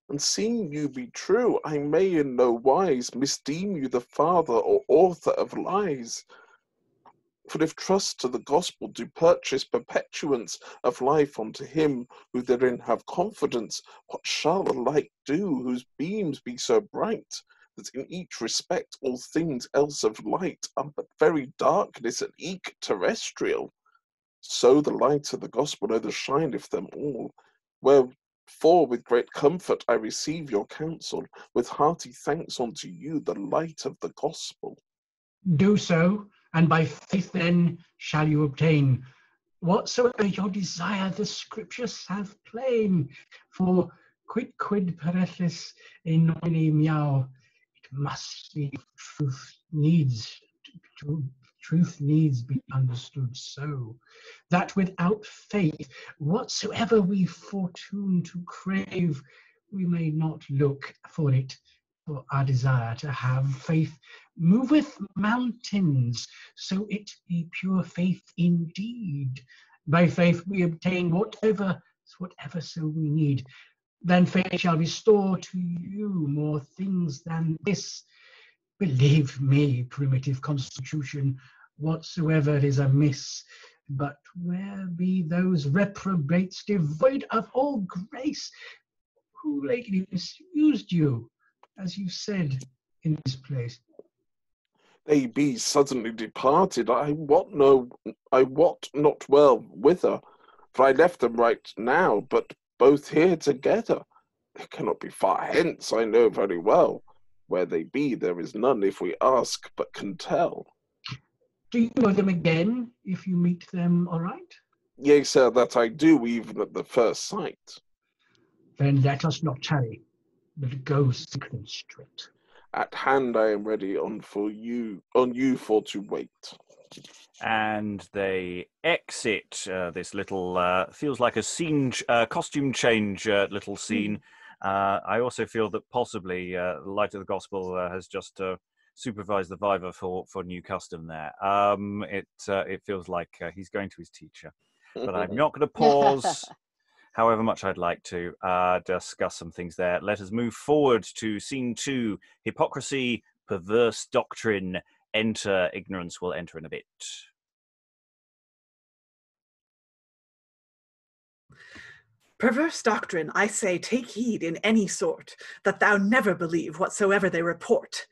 And seeing you be true, I may in no wise misdeem you the father or author of lies. For if trust to the gospel do purchase perpetuance of life unto him who therein have confidence, what shall the light do whose beams be so bright, that in each respect all things else of light are but very darkness and eke terrestrial? So the light of the gospel overshineth them all, wherefore with great comfort I receive your counsel, with hearty thanks unto you, the light of the gospel. Do so, and by faith then shall you obtain whatsoever your desire. The scriptures have plain, for quid parethis in nomine meow, it must be truth needs be understood so, that without faith whatsoever we fortune to crave, we may not look for it. For our desire to have faith moveth mountains, so it be pure faith indeed. By faith we obtain whatever so we need. Then faith shall restore to you more things than this. Believe me, primitive constitution, whatsoever is amiss, but where be those reprobates devoid of all grace, who lately misused you, as you said, in this place? They be suddenly departed, I wot not well whither, for I left them right now, but both here together. They cannot be far hence, I know very well. Where they be, there is none, if we ask, but can tell. Do you know them again, if you meet them all right? Yea, sir, that I do, even at the first sight. Then let us not tarry, but go seek them straight. At hand I am ready on you for to wait. And they exit this little, feels like a scene, costume change little scene. I also feel that possibly Light of the Gospel has just supervise the viva for new custom there. It feels like he's going to his teacher. But I'm not going to pause, however much I'd like to, discuss some things there. Let us move forward to scene 2, Hypocrisy, Perverse Doctrine. Enter Ignorance will enter in a bit. Perverse doctrine, I say, take heed in any sort, that thou never believe whatsoever they report.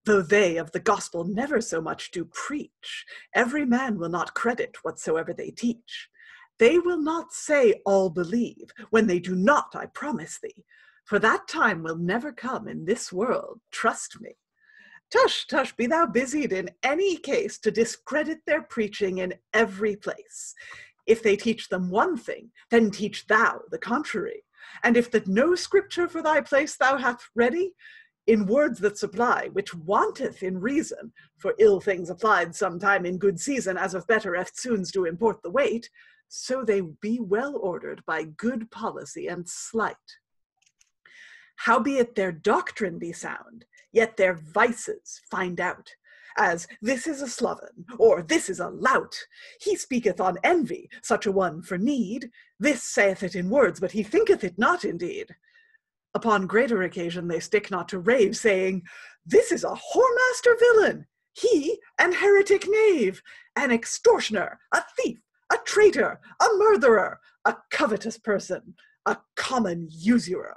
Though they of the gospel never so much do preach, every man will not credit whatsoever they teach. They will not say all believe, when they do not, I promise thee. For that time will never come in this world, trust me. Tush, tush, be thou busied in any case to discredit their preaching in every place. If they teach them one thing, then teach thou the contrary. And if that no scripture for thy place thou hast ready, in words that supply, which wanteth in reason, for ill things applied sometime in good season, as of better eftsoons do import the weight, so they be well ordered by good policy and slight. Howbeit their doctrine be sound, yet their vices find out, as this is a sloven, or this is a lout. He speaketh on envy, such a one for need. This saith it in words, but he thinketh it not indeed. Upon greater occasion they stick not to rave, saying, this is a whoremaster villain, he an heretic knave, an extortioner, a thief, a traitor, a murderer, a covetous person, a common usurer.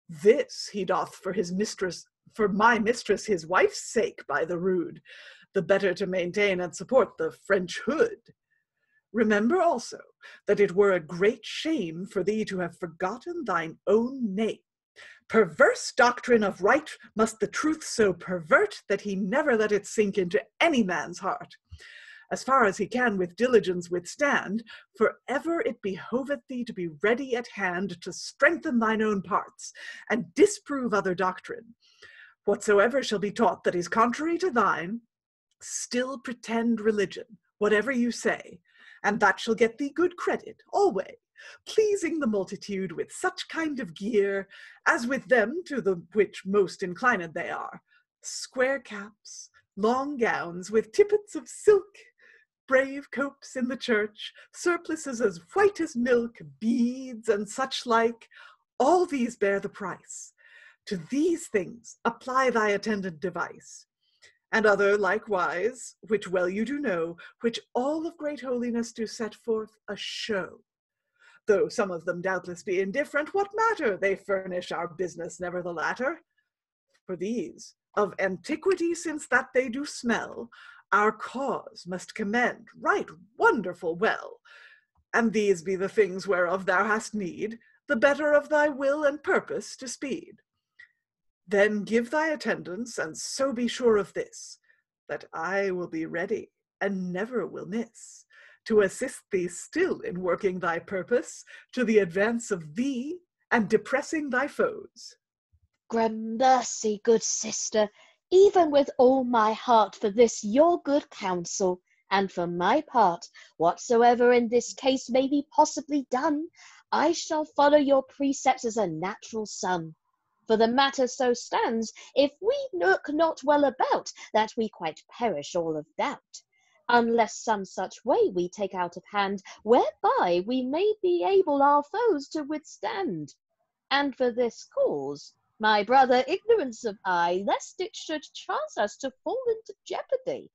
This he doth for his mistress, for my mistress his wife's sake, by the rood, the better to maintain and support the French hood. Remember also that it were a great shame for thee to have forgotten thine own name. Perverse doctrine of right must the truth so pervert that he never let it sink into any man's heart. As far as he can with diligence withstand, for ever it behoveth thee to be ready at hand to strengthen thine own parts, and disprove other doctrine. Whatsoever shall be taught that is contrary to thine, still pretend religion, whatever you say, and that shall get thee good credit alway, pleasing the multitude with such kind of gear, as with them to the which most inclined they are, square caps, long gowns with tippets of silk, brave copes in the church, surplices as white as milk, beads, and such like, all these bear the price. To these things apply thy attendant device, and other likewise, which well you do know, which all of great holiness do set forth a show. Though some of them doubtless be indifferent, what matter? They furnish our business never the latter. For these, of antiquity since that they do smell, our cause must commend right wonderful well. And these be the things whereof thou hast need, the better of thy will and purpose to speed. Then give thy attendance, and so be sure of this, that I will be ready, and never will miss, to assist thee still in working thy purpose, to the advance of thee, and depressing thy foes. Gramercy, good sister, even with all my heart for this your good counsel, and for my part, whatsoever in this case may be possibly done, I shall follow your precepts as a natural son. For the matter so stands, if we look not well about, that we quite perish all of doubt, unless some such way we take out of hand, whereby we may be able our foes to withstand. And for this cause, my brother, ignorance of I, lest it should chance us to fall into jeopardy,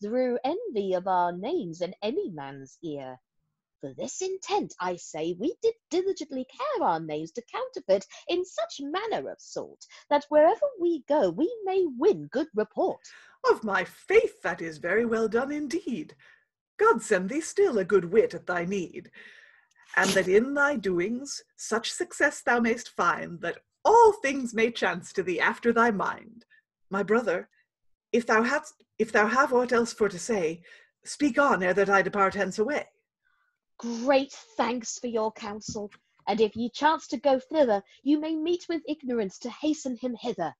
through envy of our names in any man's ear. For this intent, I say, we did diligently care our names to counterfeit in such manner of sort, that wherever we go, we may win good report. Of my faith, that is very well done indeed. God send thee still a good wit at thy need, and that in thy doings such success thou mayst find, that all things may chance to thee after thy mind. My brother, if thou have aught else for to say, speak on ere that I depart hence away. Great thanks for your counsel, and if ye chance to go thither, you may meet with ignorance to hasten him hither.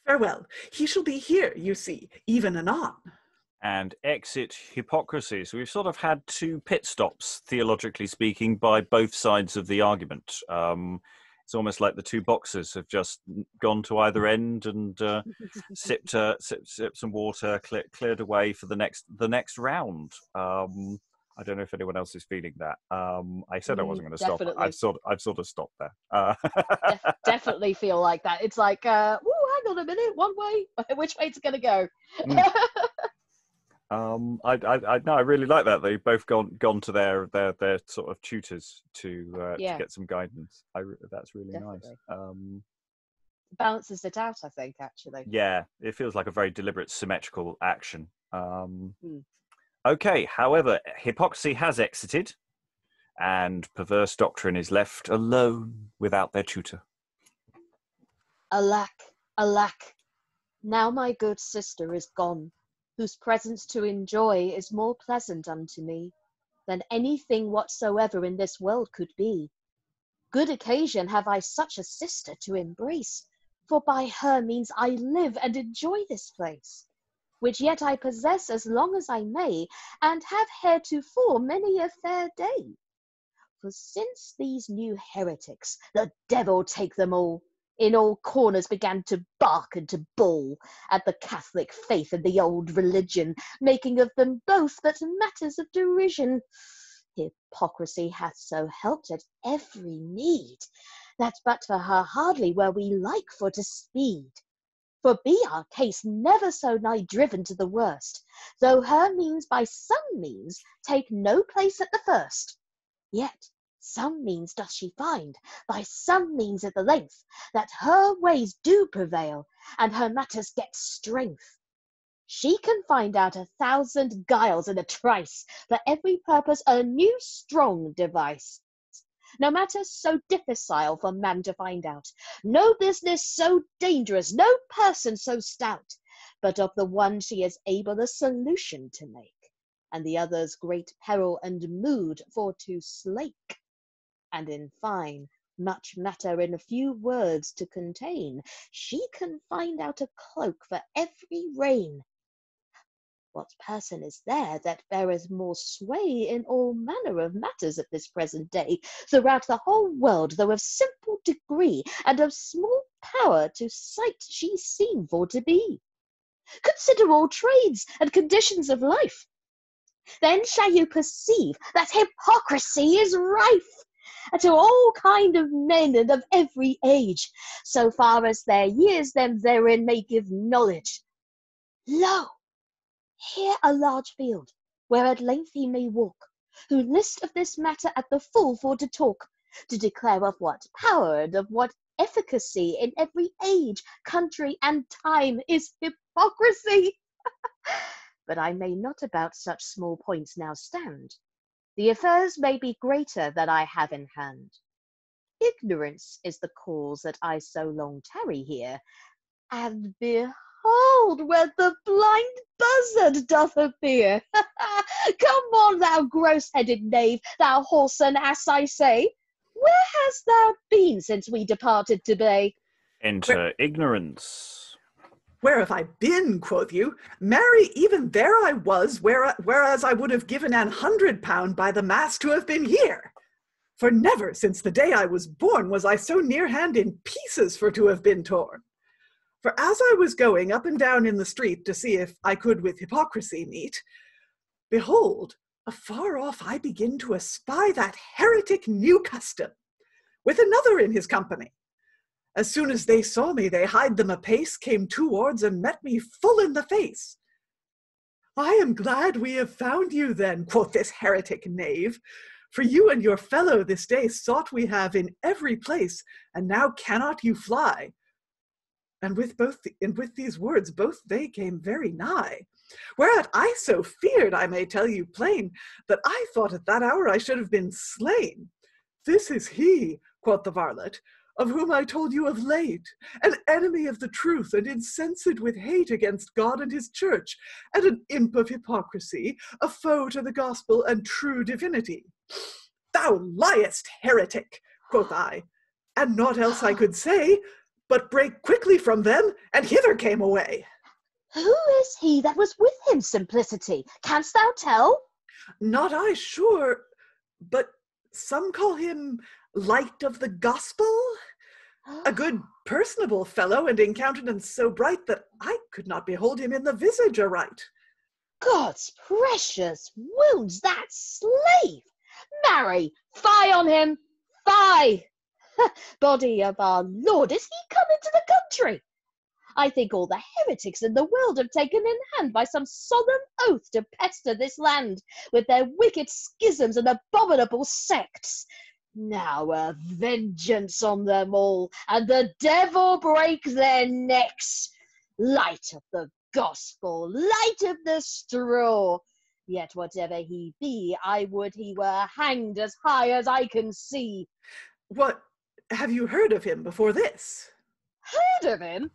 Farewell, he shall be here, you see, even anon. And exit Hypocrisy. So we've sort of had two pit stops, theologically speaking, by both sides of the argument. It's almost like the two boxers have just gone to either end and sipped some water, cleared away for the next round. I don't know if anyone else is feeling that. I said I wasn't going to stop. I've sort of stopped there. Definitely feel like that. It's like, hang on a minute, one way. Which way it's going to go? I really like that. They've both gone to their sort of tutors to get some guidance. That's really Definitely. nice. Balances it out, I think, actually. Yeah, it feels like a very deliberate, symmetrical action. Okay, however, Hypocrisy has exited, and Perverse Doctrine is left alone without their tutor. Alack, alack, now my good sister is gone, whose presence to enjoy is more pleasant unto me than anything whatsoever in this world could be. Good occasion have I such a sister to embrace, for by her means I live and enjoy this place, which yet I possess as long as I may, and have heretofore many a fair day. For since these new heretics, the devil take them all, in all corners began to bark and to bawl at the Catholic faith and the old religion, making of them both but matters of derision, Hypocrisy hath so helped at every need, that but for her hardly were we like for to speed. For be our case never so nigh driven to the worst, though her means by some means take no place at the first, yet some means doth she find, by some means at the length, that her ways do prevail, and her matters get strength. She can find out 1,000 guiles in a trice, for every purpose a new strong device. No matter so difficile for man to find out, no business so dangerous, no person so stout, but of the one she is able a solution to make, and the other's great peril and mood for to slake. And in fine, much matter in a few words to contain, she can find out a cloak for every reign. What person is there that beareth more sway in all manner of matters at this present day, throughout the whole world, though of simple degree, and of small power to sight she seem for to be? Consider all trades and conditions of life. Then shall you perceive that hypocrisy is rife to all kind of men and of every age, so far as their years them therein may give knowledge. Lo! Here a large field, where at length he may walk, who list of this matter at the full for to talk, to declare of what power and of what efficacy in every age, country, and time is hypocrisy. But I may not about such small points now stand. The affairs may be greater that I have in hand. Ignorance is the cause that I so long tarry here, and behold where the blind buzzard doth appear. Come on, thou gross-headed knave, thou whoreson ass, I say. Where hast thou been since we departed to-day? Enter ignorance. Where have I been, quoth you? Marry, even there I was, whereas I would have given £100 by the mass to have been here. For never since the day I was born was I so near hand in pieces for to have been torn. For as I was going up and down in the street to see if I could with Hypocrisy meet, behold, afar off I begin to espy that heretic New Custom, with another in his company. As soon as they saw me, they hied them apace, came towards, and met me full in the face. I am glad we have found you then, quoth this heretic knave, for you and your fellow this day sought we have in every place, and now cannot you fly. And with these words, both they came very nigh. Whereat I so feared, I may tell you plain, that I thought at that hour I should have been slain. This is he, quoth the varlet, of whom I told you of late, an enemy of the truth, and incensed with hate against God and his church, and an imp of hypocrisy, a foe to the gospel and true divinity. Thou liest, heretic, quoth I, and naught else I could say, but brake quickly from them, and hither came away. Who is he that was with him, Simplicity? Canst thou tell? Not I sure, but some call him Light of the Gospel, A good personable fellow, and in countenance so bright that I could not behold him in the visage aright. God's precious wounds, that slave! Marry, fie on him, fie! Body of our Lord, is he come into the country? I think all the heretics in the world have taken in hand by some solemn oath to pester this land with their wicked schisms and abominable sects. Now a vengeance on them all, and the devil break their necks. Light of the gospel, light of the straw. Yet whatever he be, I would he were hanged as high as I can see. What, have you heard of him before this? Heard of him?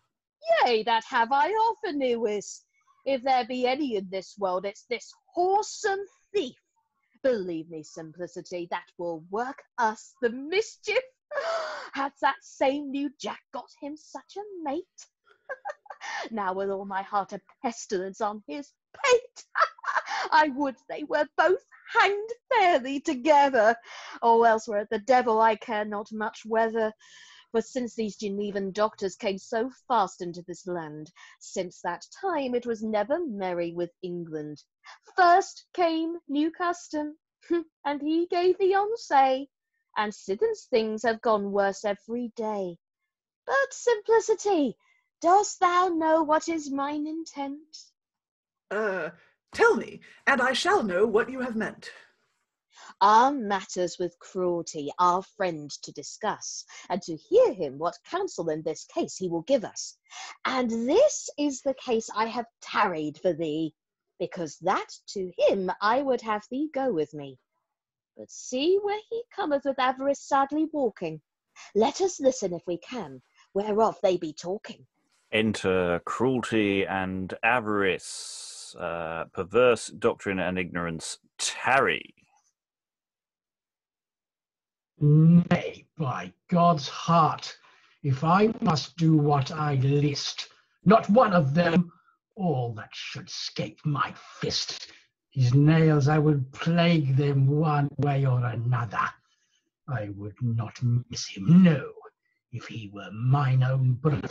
Yea, that have I often, Lewis. If there be any in this world, it's this whoresome thief. Believe me, Simplicity, that will work us the mischief. Hath that same new Jack got him such a mate? Now with all my heart a pestilence on his pate. I would they were both hanged fairly together, or else were it the devil I care not much whether. For since these Genevan doctors came so fast into this land, since that time it was never merry with England. First came new custom, and he gave the on-say, and since things have gone worse every day. But Simplicity, dost thou know what is mine intent? Tell me, and I shall know what you have meant. Our matters with Cruelty, our friend, to discuss, and to hear him what counsel in this case he will give us. And this is the case I have tarried for thee, because that to him I would have thee go with me. But see where he cometh with Avarice sadly walking. Let us listen if we can, whereof they be talking. Enter Cruelty and Avarice, Perverse Doctrine and Ignorance tarry. Nay, by God's heart, if I must do what I list, not one of them, all that should scape my fist. His nails I would plague them one way or another. I would not miss him, no, if he were mine own brother.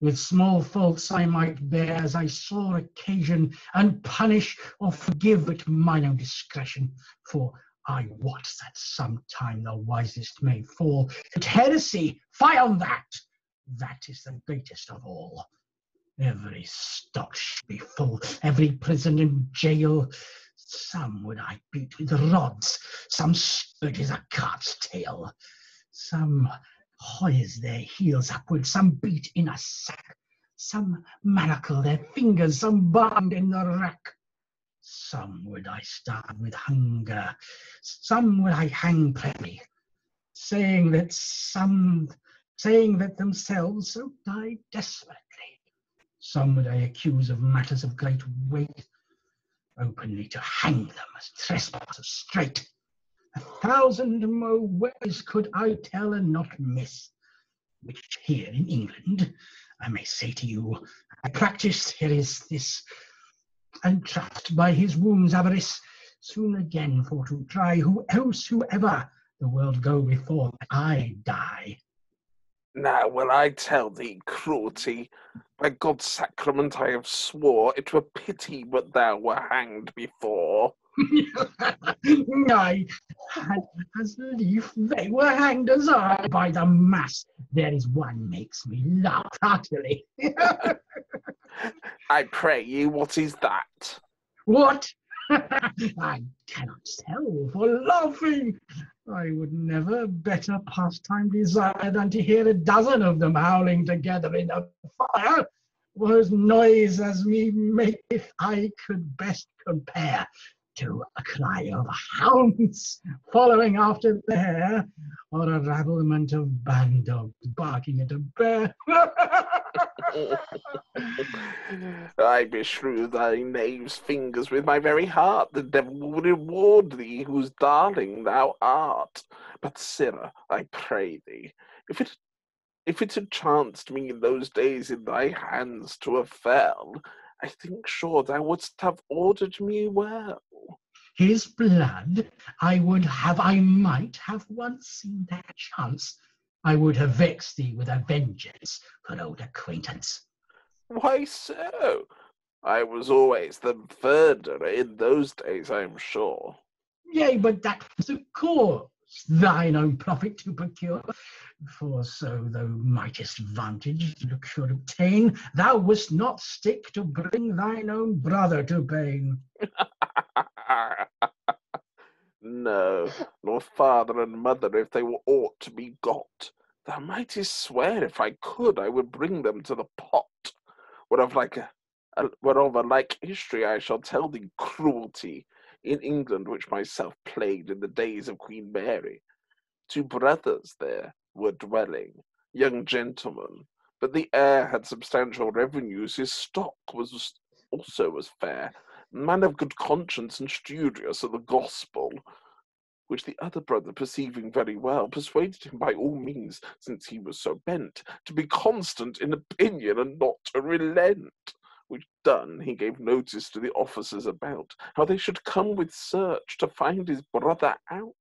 With small faults I might bear as I saw occasion, and punish or forgive at mine own discretion, for I wot that sometime the wisest may fall. But heresy, fie on that! That is the greatest of all. Every stock should be full, every prison and jail. Some would I beat with rods, some scourge as a cart's tail. Some hoise their heels upward, some beat in a sack. Some manacle their fingers, some bind in the rack. Some would I starve with hunger, some would I hang privily, saying that themselves so died desperately. Some would I accuse of matters of great weight, openly to hang them as trespassers straight. 1,000 more ways could I tell and not miss, which here in England, I may say to you, I practised. Here is this, and trust by his wounds Avarice soon again for to try whoever the world go before I die. Now will I tell thee, Cruelty, by God's sacrament I have swore, it were pity but thou were hanged before. I had as lief they were hanged as I. By the mass, there is one makes me laugh heartily. I pray you, what is that? What? I cannot tell for laughing. I would never better pastime desire than to hear a dozen of them howling together in a fire, whose noise as me maketh I could best compare to a cry of hounds following after the hare, or a rabblement of bandits barking at a bear. I beshrew thy knave's fingers with my very heart. The devil will reward thee, whose darling thou art. But, sirrah, I pray thee, if it had chanced me in those days in thy hands to have fell, I think sure thou wouldst have ordered me well. His blood I might have once seen that chance, I would have vexed thee with a vengeance for old acquaintance. Why so? I was always the murderer in those days, I am sure. Yea, but that was of course thine own profit to procure. For so thou mightest vantage should obtain, thou wouldst not stick to bring thine own brother to pain. No, nor father and mother if they were aught to be got. Thou mightest swear if I could I would bring them to the pot, whereof a like history I shall tell thee. Cruelty in England, which myself played in the days of Queen Mary. 2 brothers there were dwelling, young gentlemen, but the heir had substantial revenues. His stock was also as fair, man of good conscience and studious of the gospel, which the other brother, perceiving very well, persuaded him by all means, since he was so bent, to be constant in opinion and not to relent. Which done, he gave notice to the officers about, how they should come with search to find his brother out,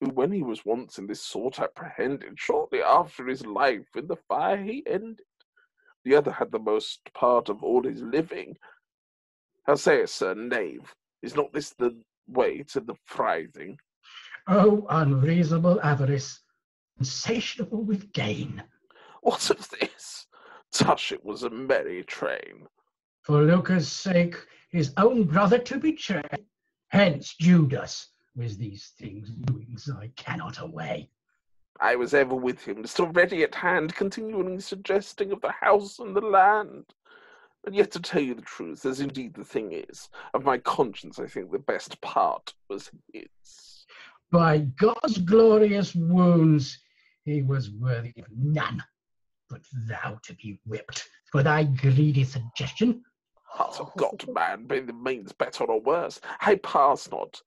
who, when he was once in this sort apprehended, shortly after his life in the fire he ended. The other had the most part of all his living. How sayest, sir, knave? Is not this the way to the frithing? O unreasonable avarice, insatiable with gain! What of this? Tush, it was a merry train. For lucre's sake, his own brother to betray. Hence, Judas, with these things doings I cannot away. I was ever with him, still ready at hand, continually suggesting of the house and the land. And yet, to tell you the truth, as indeed the thing is, of my conscience I think the best part was his. By God's glorious wounds, he was worthy of none, but thou to be whipped for thy greedy suggestion. Heart of God, man, by the means better or worse, I pass not.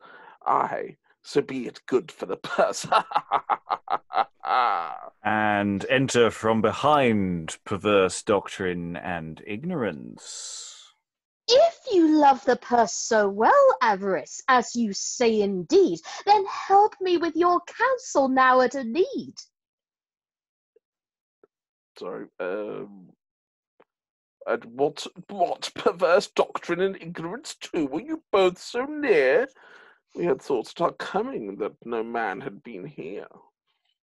Aye, so be it good for the purse. And enter from behind Perverse Doctrine and Ignorance. If you love the purse so well, Avarice, as you say indeed, then help me with your counsel now at a need. Sorry, and what perverse doctrine and ignorance too? Were you both so near? We had thought at our coming that no man had been here.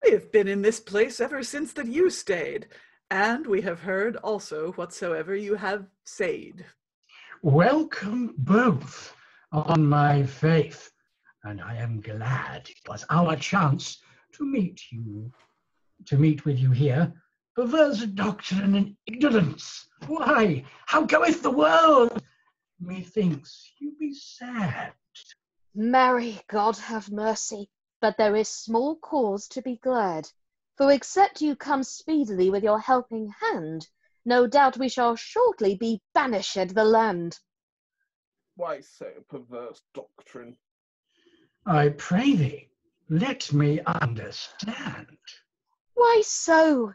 We have been in this place ever since that you stayed, and we have heard also whatsoever you have said. Welcome both, on my faith, and I am glad it was our chance to meet with you here. Perverse doctrine and ignorance. Why, how goeth the world? Methinks you be sad. Marry, God have mercy, but there is small cause to be glad. For except you come speedily with your helping hand, no doubt we shall shortly be banished the land. Why so, perverse doctrine? I pray thee, let me understand. Why so?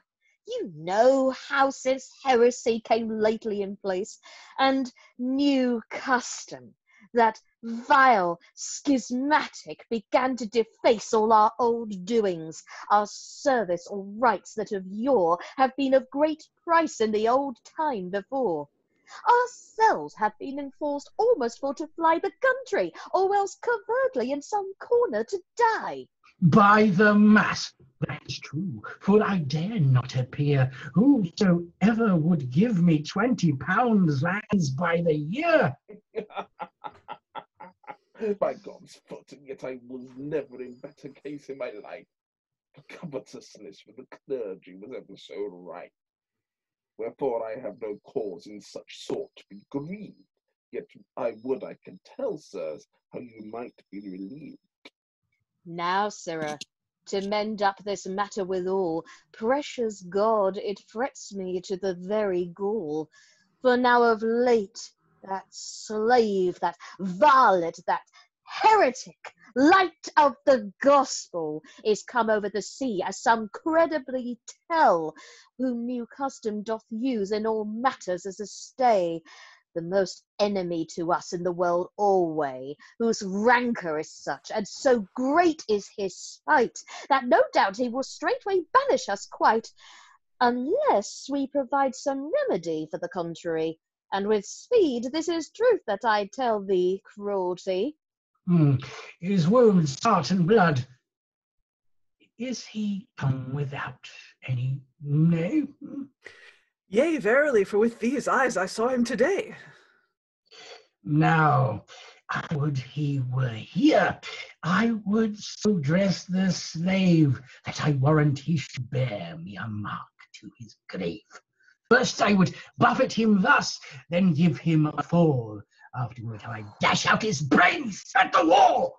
You know how since heresy came lately in place, and new custom, that vile schismatic began to deface all our old doings, our service or rights that of yore have been of great price in the old time before. Ourselves have been enforced almost for to fly the country, or else covertly in some corner to die. By the mass, that's true, for I dare not appear. Whosoever would give me £20 lands by the year. By God's foot, and yet I was never in better case in my life. Covetousness for the clergy was ever so right. Wherefore I have no cause in such sort to be grieved. Yet I can tell, sirs, how you might be relieved. Now, sirrah, to mend up this matter withal, precious God, it frets me to the very gall. For now of late, that slave, that varlet, that heretic, light of the gospel, is come over the sea, as some credibly tell, whom new custom doth use in all matters as a stay. the most enemy to us in the world alway, whose rancour is such, and so great is his spite, that no doubt he will straightway banish us quite, unless we provide some remedy for the contrary. And with speed, this is truth that I tell thee, Cruelty. His wounds start in blood. Is he come without any name? Yea, verily, for with these eyes I saw him today. Now, I would he were here. I would so dress the slave that I warrant he should bear me a mark to his grave. First I would buffet him thus, then give him a fall. Afterward I dash out his brains at the wall.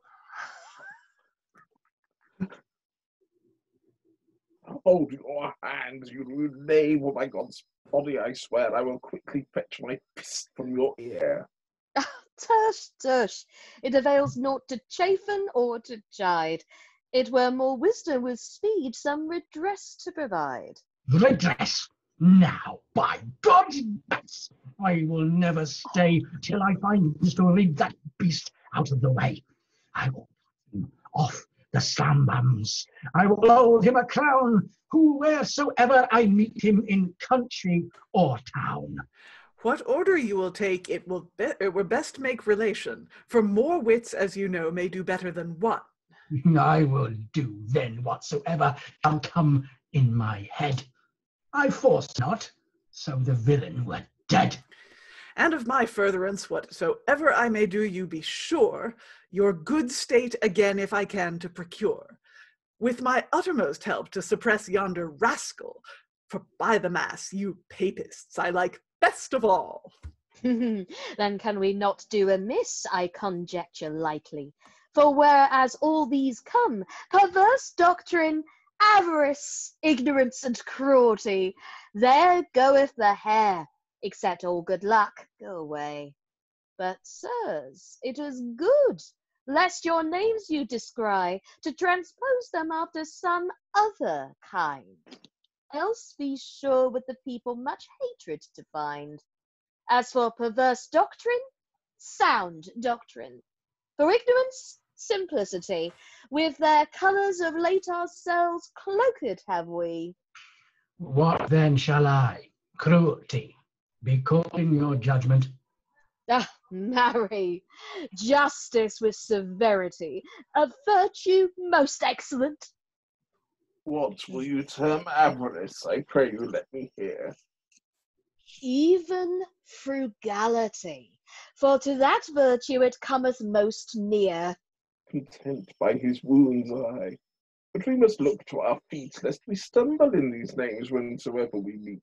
Hold your hands, you rude knave, or by God's body I swear I will quickly fetch my fist from your ear. Tush, tush, it avails naught to chafen or to chide. It were more wisdom with speed some redress to provide. Redress? Now, by God's best, I will never stay till I find means to rid that beast out of the way. I will put him off the slambums. I will hold him a crown, wheresoever I meet him in country or town. What order you will take, it were best make relation, for more wits, as you know, may do better than one. I will do then whatsoever shall come in my head. I force not, so the villain were dead. And of my furtherance, whatsoever I may do, you be sure, your good state again if I can to procure, with my uttermost help to suppress yonder rascal, for by the mass, you papists I like best of all. Then can we not do amiss, I conjecture lightly. For whereas all these come, perverse doctrine, avarice, ignorance, and cruelty, there goeth the hare, except all good luck go away. But, sirs, it is good, lest your names you descry, to transpose them after some other kind. Else be sure with the people much hatred to find. As for perverse doctrine, sound doctrine. For ignorance, simplicity, with their colours of late ourselves cloaked have we. What then shall I, Cruelty, be called in your judgment? Ah, marry, justice with severity, a virtue most excellent. What will you term avarice? I pray you let me hear. Even frugality, for to that virtue it cometh most near. Content by his wounds I. But we must look to our feet, lest we stumble in these names whensoever we meet.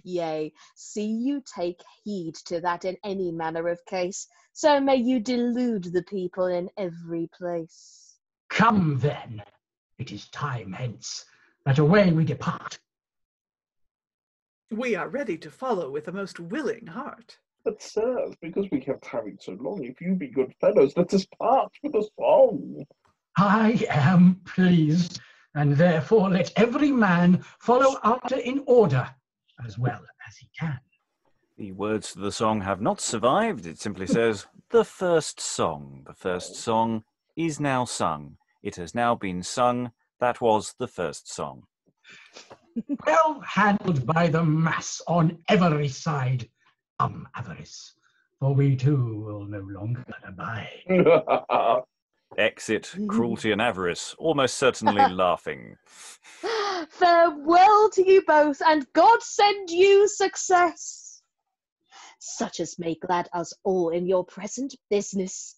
Yea, see you take heed to that in any manner of case, so may you delude the people in every place. Come then, it is time hence, that away we depart. We are ready to follow with a most willing heart. But, sirs, because we have tarried so long, if you be good fellows, let us part with a song. I am pleased, and therefore let every man follow after in order, as well as he can. The words to the song have not survived. It simply says, the first song. The first song is now sung. It has now been sung. That was the first song. Well handled by the mass on every side. Come, Avarice, for we too will no longer abide. Exit Cruelty and Avarice, almost certainly laughing. Farewell to you both, and God send you success, such as may glad us all in your present business.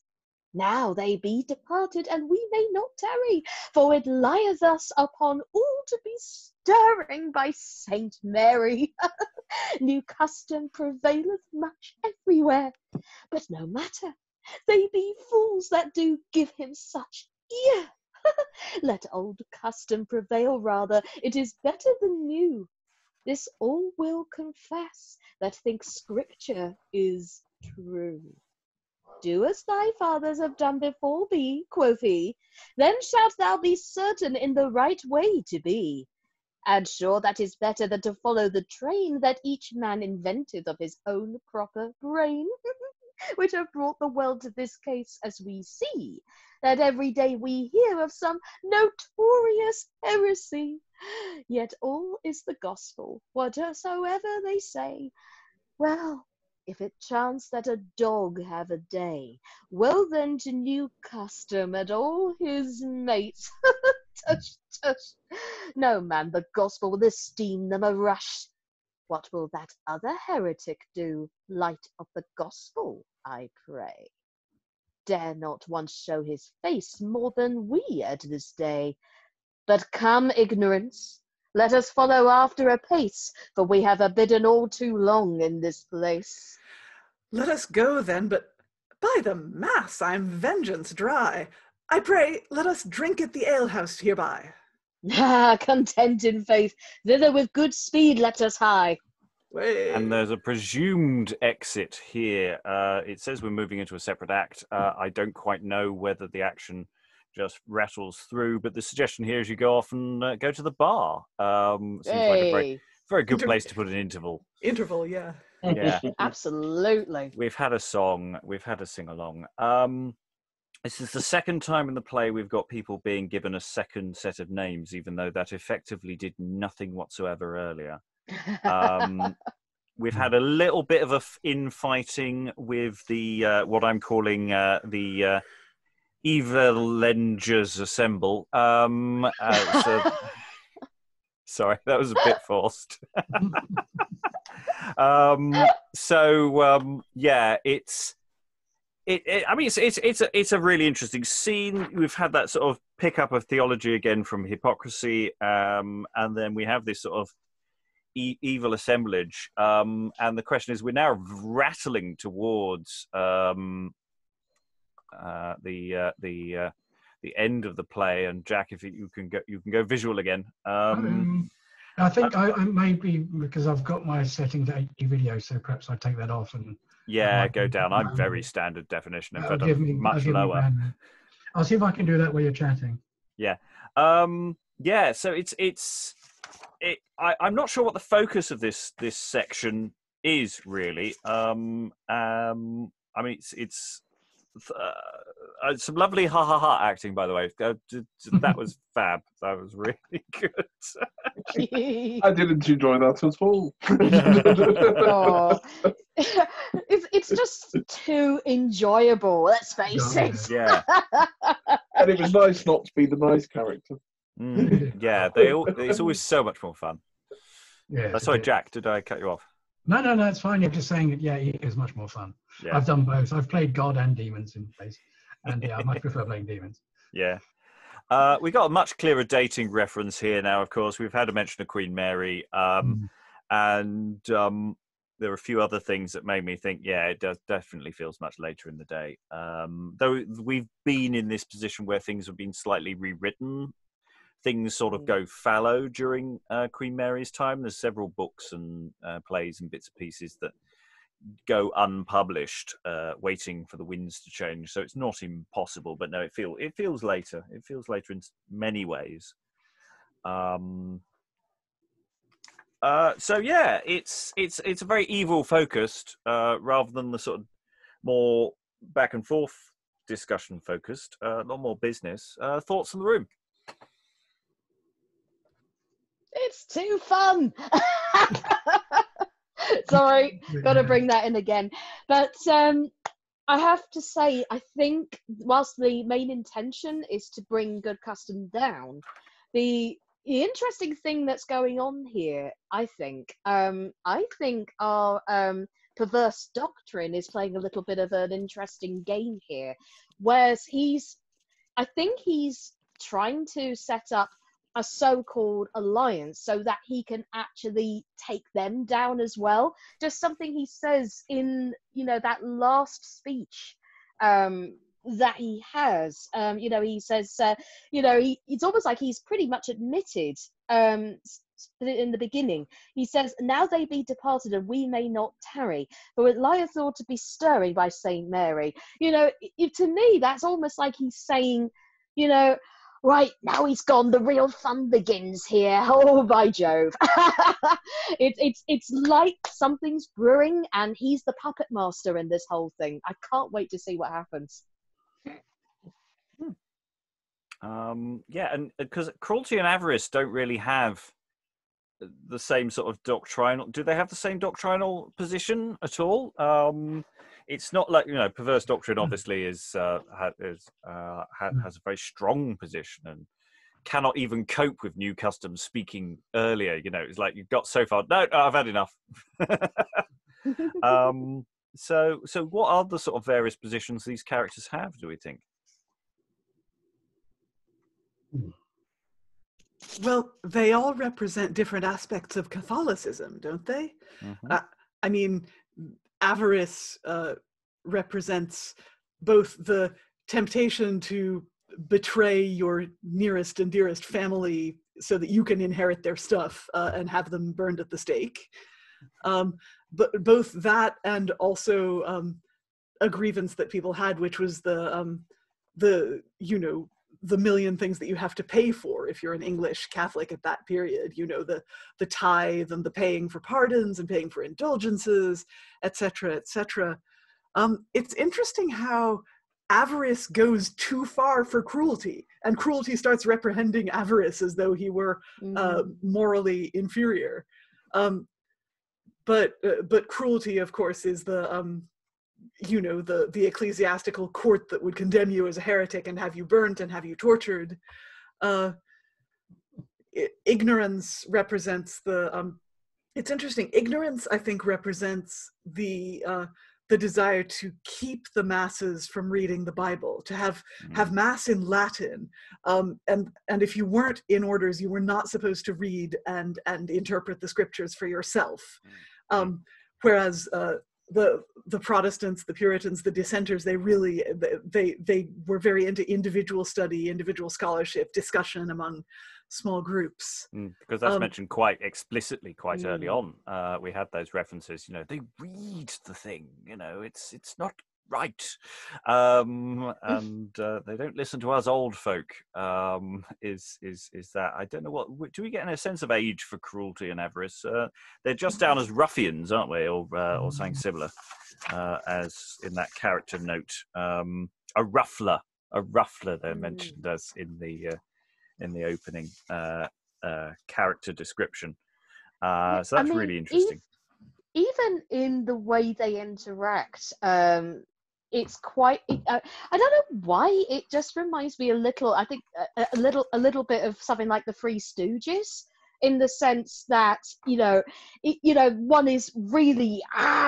Now they be departed, and we may not tarry, for it lieth us upon all to be stirring by Saint Mary. New custom prevaileth much everywhere, but no matter, they be fools that do give him such ear. Let old custom prevail rather, it is better than new. This all will confess that think Scripture is true. Do as thy fathers have done before thee, quoth he, then shalt thou be certain in the right way to be. And sure that is better than to follow the train that each man invented of his own proper brain, which have brought the world to this case as we see, that every day we hear of some notorious heresy. Yet all is the gospel, whatsoever they say. Well, if it chance that a dog have a day, well then to new custom and all his mates. Tush, tush. No man, the gospel will esteem them a rush. What will that other heretic do? Light of the gospel, I pray. Dare not once show his face more than we at this day. But come, ignorance, let us follow after apace, for we have abidden all too long in this place. Let us go then, but by the mass, I'm vengeance dry. I pray, let us drink at the alehouse hereby. Ah, content in faith, thither with good speed let us hie. And there's a presumed exit here. It says we're moving into a separate act. I don't quite know whether the action just rattles through, but the suggestion here is you go off and go to the bar. Seems like a very, very good place to put an interval. Interval, yeah. Yeah, Absolutely. we've had a song, we've had a sing-along. This is the second time in the play we've got people being given a second set of names, even though that effectively did nothing whatsoever earlier. We've had a little bit of infighting with the what I'm calling the Evilengers Assemble. Sorry, that was a bit forced. Yeah, it's a really interesting scene. We've had that sort of pickup of theology again from Hypocrisy, and then we have this sort of evil assemblage, and the question is, we're now rattling towards the end of the play. And Jack, if you can go visual again. I think I may be, because I've got my setting to HD video, so perhaps I take that off and go down. I'm very standard definition. In fact, much lower. I'll see if I can do that while you're chatting. Yeah. So I'm not sure what the focus of this section is really. I mean, it's some lovely ha acting, by the way. That was fab. That was really good. I didn't enjoy that at all. Oh, it's just too enjoyable, let's face it. Yeah. And it was nice not to be the nice character. Yeah, it's always so much more fun. Yeah. Sorry, Jack, did I cut you off? No, it's fine. You're just saying that, yeah, it is much more fun. Yeah. I've done both. I've played God and demons in plays, and yeah, I much prefer playing demons. Yeah. We got a much clearer dating reference here now, of course. We've had a mention of Queen Mary, and there are a few other things that made me think, yeah, it definitely feels much later in the day. Though we've been in this position where things have been slightly rewritten, things sort of go fallow during Queen Mary's time. There's several books and plays and bits and pieces that go unpublished, waiting for the winds to change. So it's not impossible, but no, it feels later. It feels later in many ways. So yeah, it's a very evil focused rather than the sort of more back and forth discussion focused. A lot more business. Thoughts in the room? It's too fun. Sorry, got to bring that in again. But I have to say, I think whilst the main intention is to bring good custom down, the interesting thing that's going on here, I think our Perverse Doctrine is playing a little bit of an interesting game here, whereas I think he's trying to set up a so-called alliance so that he can actually take them down as well. Just something he says in, that last speech that he has. He says, it's almost like he's pretty much admitted in the beginning. He says, now they be departed and we may not tarry, for it lieth all to be stirring by Saint Mary. To me, that's almost like he's saying, right, now he's gone, the real fun begins here. Oh, by Jove. It's like something's brewing, and he's the puppet master in this whole thing. I can't wait to see what happens. Yeah, and because Cruelty and Avarice don't really have the same sort of doctrinal. Do they have the same doctrinal position at all? It's not like, Perverse Doctrine obviously has a very strong position and cannot even cope with new customs speaking earlier. It's like you've got so far. No, I've had enough. So what are the sort of various positions these characters have, do we think? Well, they all represent different aspects of Catholicism, don't they? Mm-hmm. I mean, Avarice represents both the temptation to betray your nearest and dearest family so that you can inherit their stuff and have them burned at the stake. But both that and also a grievance that people had, which was the million things that you have to pay for if you're an English Catholic at that period, the tithe and the paying for pardons and paying for indulgences, etc., etc. It's interesting how Avarice goes too far for Cruelty, and Cruelty starts reprehending Avarice as though he were morally inferior. But Cruelty, of course, is the ecclesiastical court that would condemn you as a heretic and have you burnt and have you tortured. Ignorance represents it's interesting. Ignorance, I think, represents the desire to keep the masses from reading the Bible, to have mass in Latin, and if you weren't in orders, you were not supposed to read and interpret the scriptures for yourself. Whereas the Protestants, the Puritans, the dissenters, they were very into individual study, individual scholarship, discussion among small groups. Because that's mentioned quite explicitly quite early on. We had those references, they read the thing, it's not right. And they don't listen to us old folk, is that. I don't know what, do we get a sense of age for Cruelty and Avarice? They're just down as ruffians, aren't they, or something similar, as in that character note. A ruffler they're mentioned as in the opening character description. So that's really interesting. Even in the way they interact, it's quite. I don't know why. It just reminds me a little. I think a little bit of something like the Three Stooges, in the sense that one is really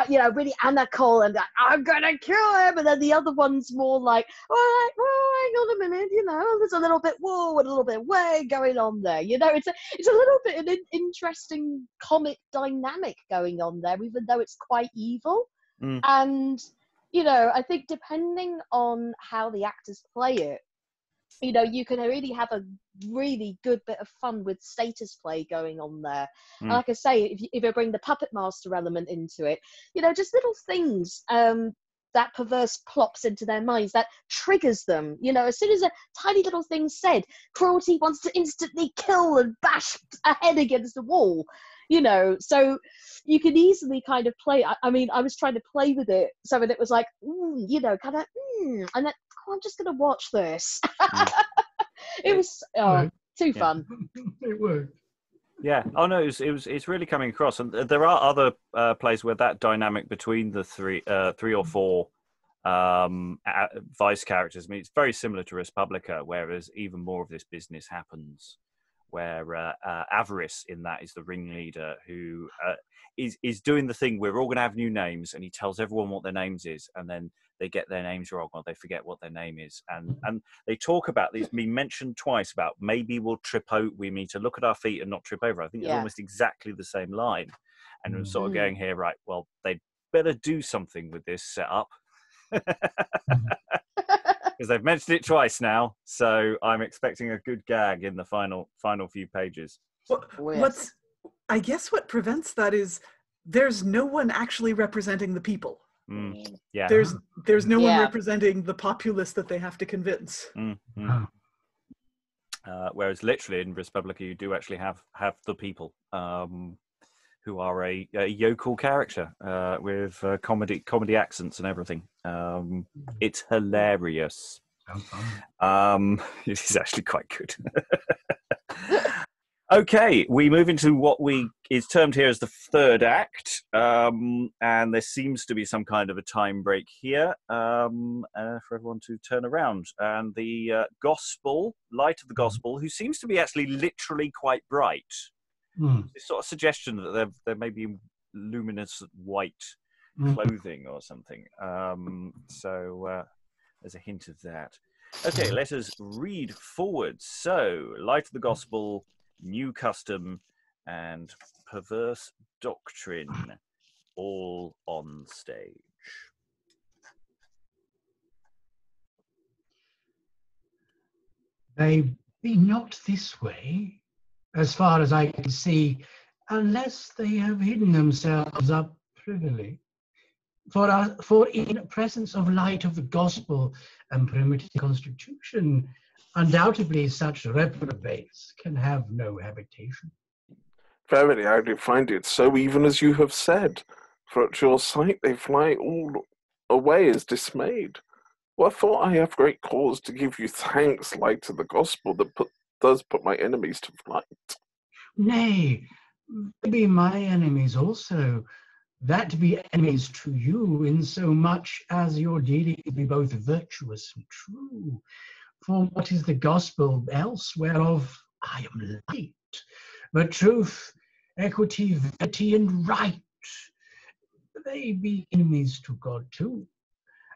really anarchical and I'm gonna kill him, and then the other one's more like, all right, well, hang on a minute, there's a little bit whoa and a little bit way going on there. It's a little bit of an interesting comic dynamic going on there, even though it's quite evil. And I think depending on how the actors play it, you can really have a really good bit of fun with status play going on there. And like I say, if you bring the puppet master element into it, just little things that Perverse plops into their minds that triggers them. As soon as a tiny little thing's said, Cruelty wants to instantly kill and bash a head against the wall. So you can easily kind of play. I mean, I was trying to play with it so that it was like, kind of, and then, I'm just going to watch this. It was too fun. It worked. Yeah. Oh no, it's really coming across, and there are other plays where that dynamic between the three or four vice characters. I mean, it's very similar to Respublica, whereas even more of this business happens, where Avarice in that is the ringleader who is doing the thing. We're all going to have new names, and he tells everyone what their names is, and then they get their names wrong or they forget what their name is. And they talk about these, being mentioned twice about maybe we need to look at our feet and not trip over. I think it's almost exactly the same line. And we're sort of going here, right, well, they'd better do something with this setup. Because they've mentioned it twice now. So I'm expecting a good gag in the final few pages. I guess what prevents that is there's no one actually representing the people. Yeah. There's no one representing the populace that they have to convince. Whereas literally in Respublica, you do actually have the people who are a yokel character with comedy accents and everything. It's hilarious. It is actually quite good. Okay, we move into what is termed here as the third act, and there seems to be some kind of a time break here for everyone to turn around. And the light of the gospel, who seems to be actually literally quite bright. This sort of suggestion that there may be luminous white clothing or something. So there's a hint of that. Okay, let us read forward. So, light of the gospel, new custom, and perverse doctrine, all on stage. They be not this way, as far as I can see, unless they have hidden themselves up privily. For in presence of light of the gospel and primitive constitution, undoubtedly such reprobates can have no habitation. Verily, I do find it so, even as you have said. For at your sight they fly all away as dismayed. Wherefore I have great cause to give you thanks, light to the gospel, that does put my enemies to flight. Nay, they be my enemies also, that be enemies to you, in so much as your dealings be both virtuous and true. For what is the gospel else, whereof I am light? But truth, equity, verity, and right, they be enemies to God too.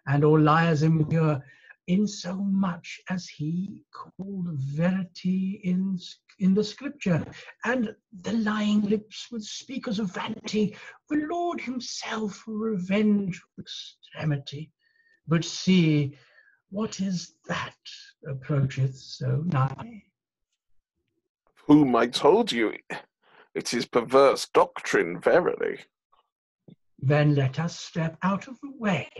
And all liars impure, in so much as he called verity in the scripture, and the lying lips with speakers of vanity, the Lord himself will revenge with extremity. But see, what is that approacheth so nigh? Whom I told you, it is perverse doctrine, verily. Then let us step out of the way,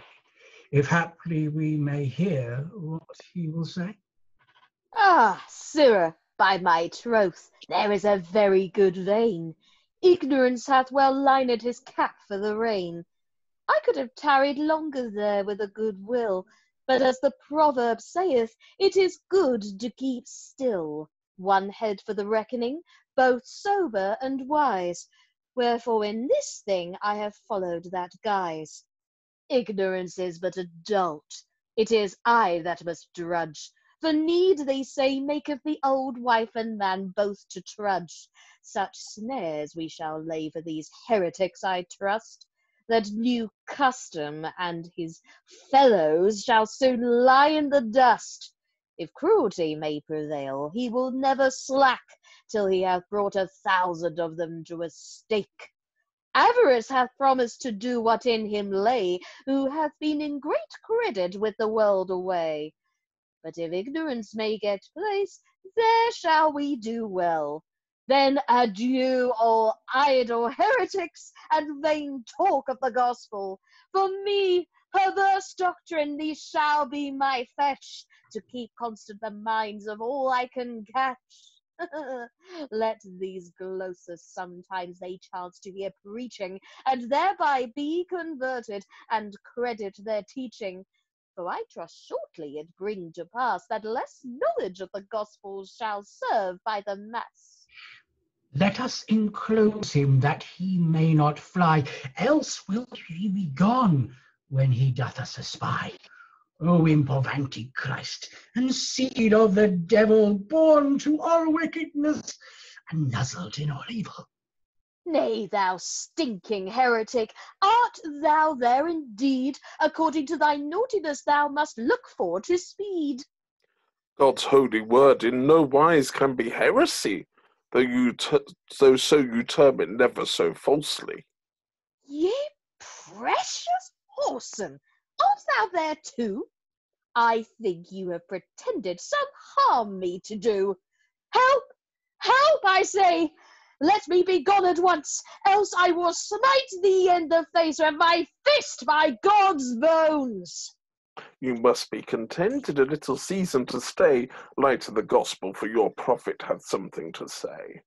if haply we may hear what he will say. Ah, sirrah, by my troth, there is a very good vein. Ignorance hath well lined his cap for the rain. I could have tarried longer there with a good will, but as the proverb saith, it is good to keep still. One head for the reckoning, both sober and wise. Wherefore in this thing I have followed that guise. Ignorance is but a dolt, it is I that must drudge. For need, they say, maketh the old wife and man both to trudge. Such snares we shall lay for these heretics, I trust, that new custom and his fellows shall soon lie in the dust. If cruelty may prevail, he will never slack till he hath brought 1,000 of them to a stake. Avarice hath promised to do what in him lay, who hath been in great credit with the world away. But if ignorance may get place, there shall we do well. Then adieu all idle heretics and vain talk of the gospel. For me, perverse doctrine, these shall be my fetch, to keep constant the minds of all I can catch. Let these glosses sometimes they chance to hear preaching, and thereby be converted, and credit their teaching. For I trust shortly it bring to pass that less knowledge of the gospel shall serve by the mass. Let us enclose him that he may not fly, else will he be gone when he doth us espy. O imp of Antichrist, and seed of the devil, born to all wickedness, and nuzzled in all evil. Nay, thou stinking heretic, art thou there indeed? According to thy naughtiness thou must look for to speed. God's holy word in no wise can be heresy, though so you term it never so falsely. Ye precious whoreson, art thou there too? I think you have pretended some harm me to do. Help! Help, I say! Let me be gone at once, else I will smite thee in the face with my fist by God's bones. You must be contented a little season to stay. Light of the gospel, for your prophet hath something to say.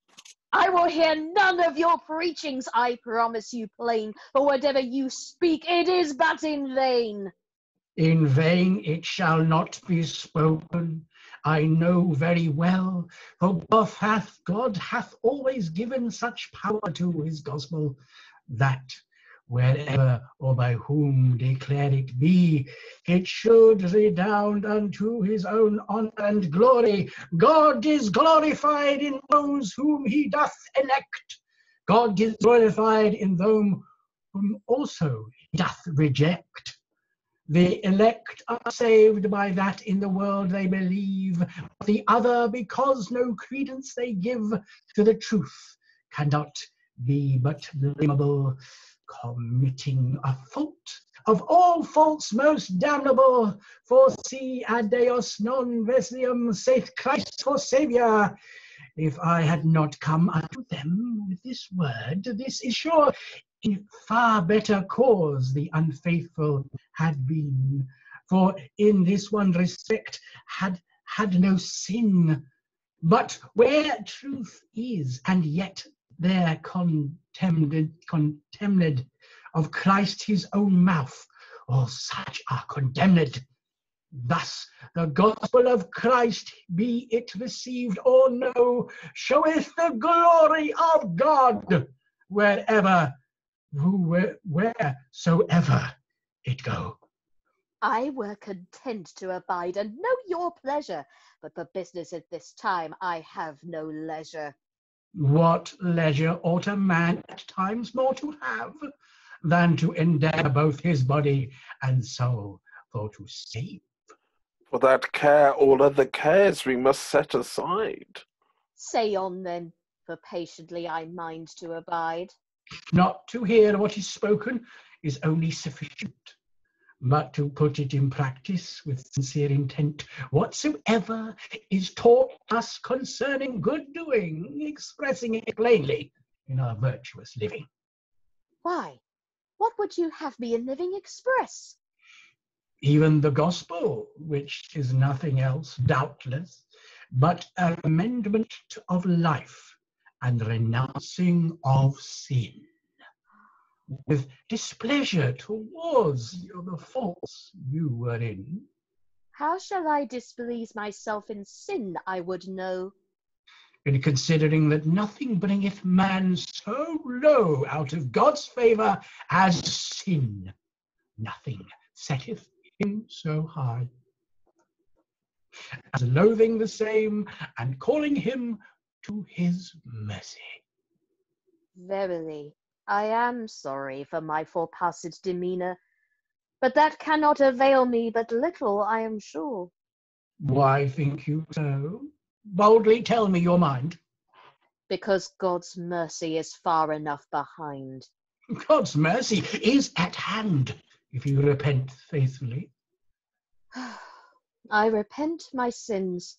I will hear none of your preachings, I promise you plain, for whatever you speak, it is but in vain. In vain it shall not be spoken, I know very well, for God hath always given such power to his gospel, that wherever or by whom declare it be, it should redound unto his own honour and glory. God is glorified in those whom he doth elect. God is glorified in them whom also he doth reject. The elect are saved by that in the world they believe, the other because no credence they give to the truth cannot be but blamable, committing a fault of all faults most damnable. For si ad Deus non vesium saith Christ for Saviour. If I had not come unto them with this word, this is sure, in far better cause the unfaithful had been, for in this one respect had no sin. But where truth is, and yet there contemned of Christ his own mouth, all such are condemned. Thus the gospel of Christ, be it received or no, showeth the glory of God wheresoever it go. I were content to abide and know your pleasure, but for business at this time I have no leisure. What leisure ought a man at times more to have than to endeavour both his body and soul for to save? For that care all other cares we must set aside. Say on then, for patiently I mind to abide. Not to hear what is spoken is only sufficient, but to put it in practice with sincere intent, whatsoever is taught us concerning good doing, expressing it plainly in our virtuous living. Why, what would you have me in living express? Even the gospel, which is nothing else, doubtless, but an amendment of life and renouncing of sin, with displeasure towards the faults you were in. How shall I displease myself in sin, I would know? In considering that nothing bringeth man so low out of God's favour as sin, nothing setteth him so high as loathing the same and calling him to his mercy. Verily, I am sorry for my forepassed demeanour, but that cannot avail me but little, I am sure. Why think you so? Boldly tell me your mind. Because God's mercy is far enough behind. God's mercy is at hand, if you repent faithfully. I repent my sins,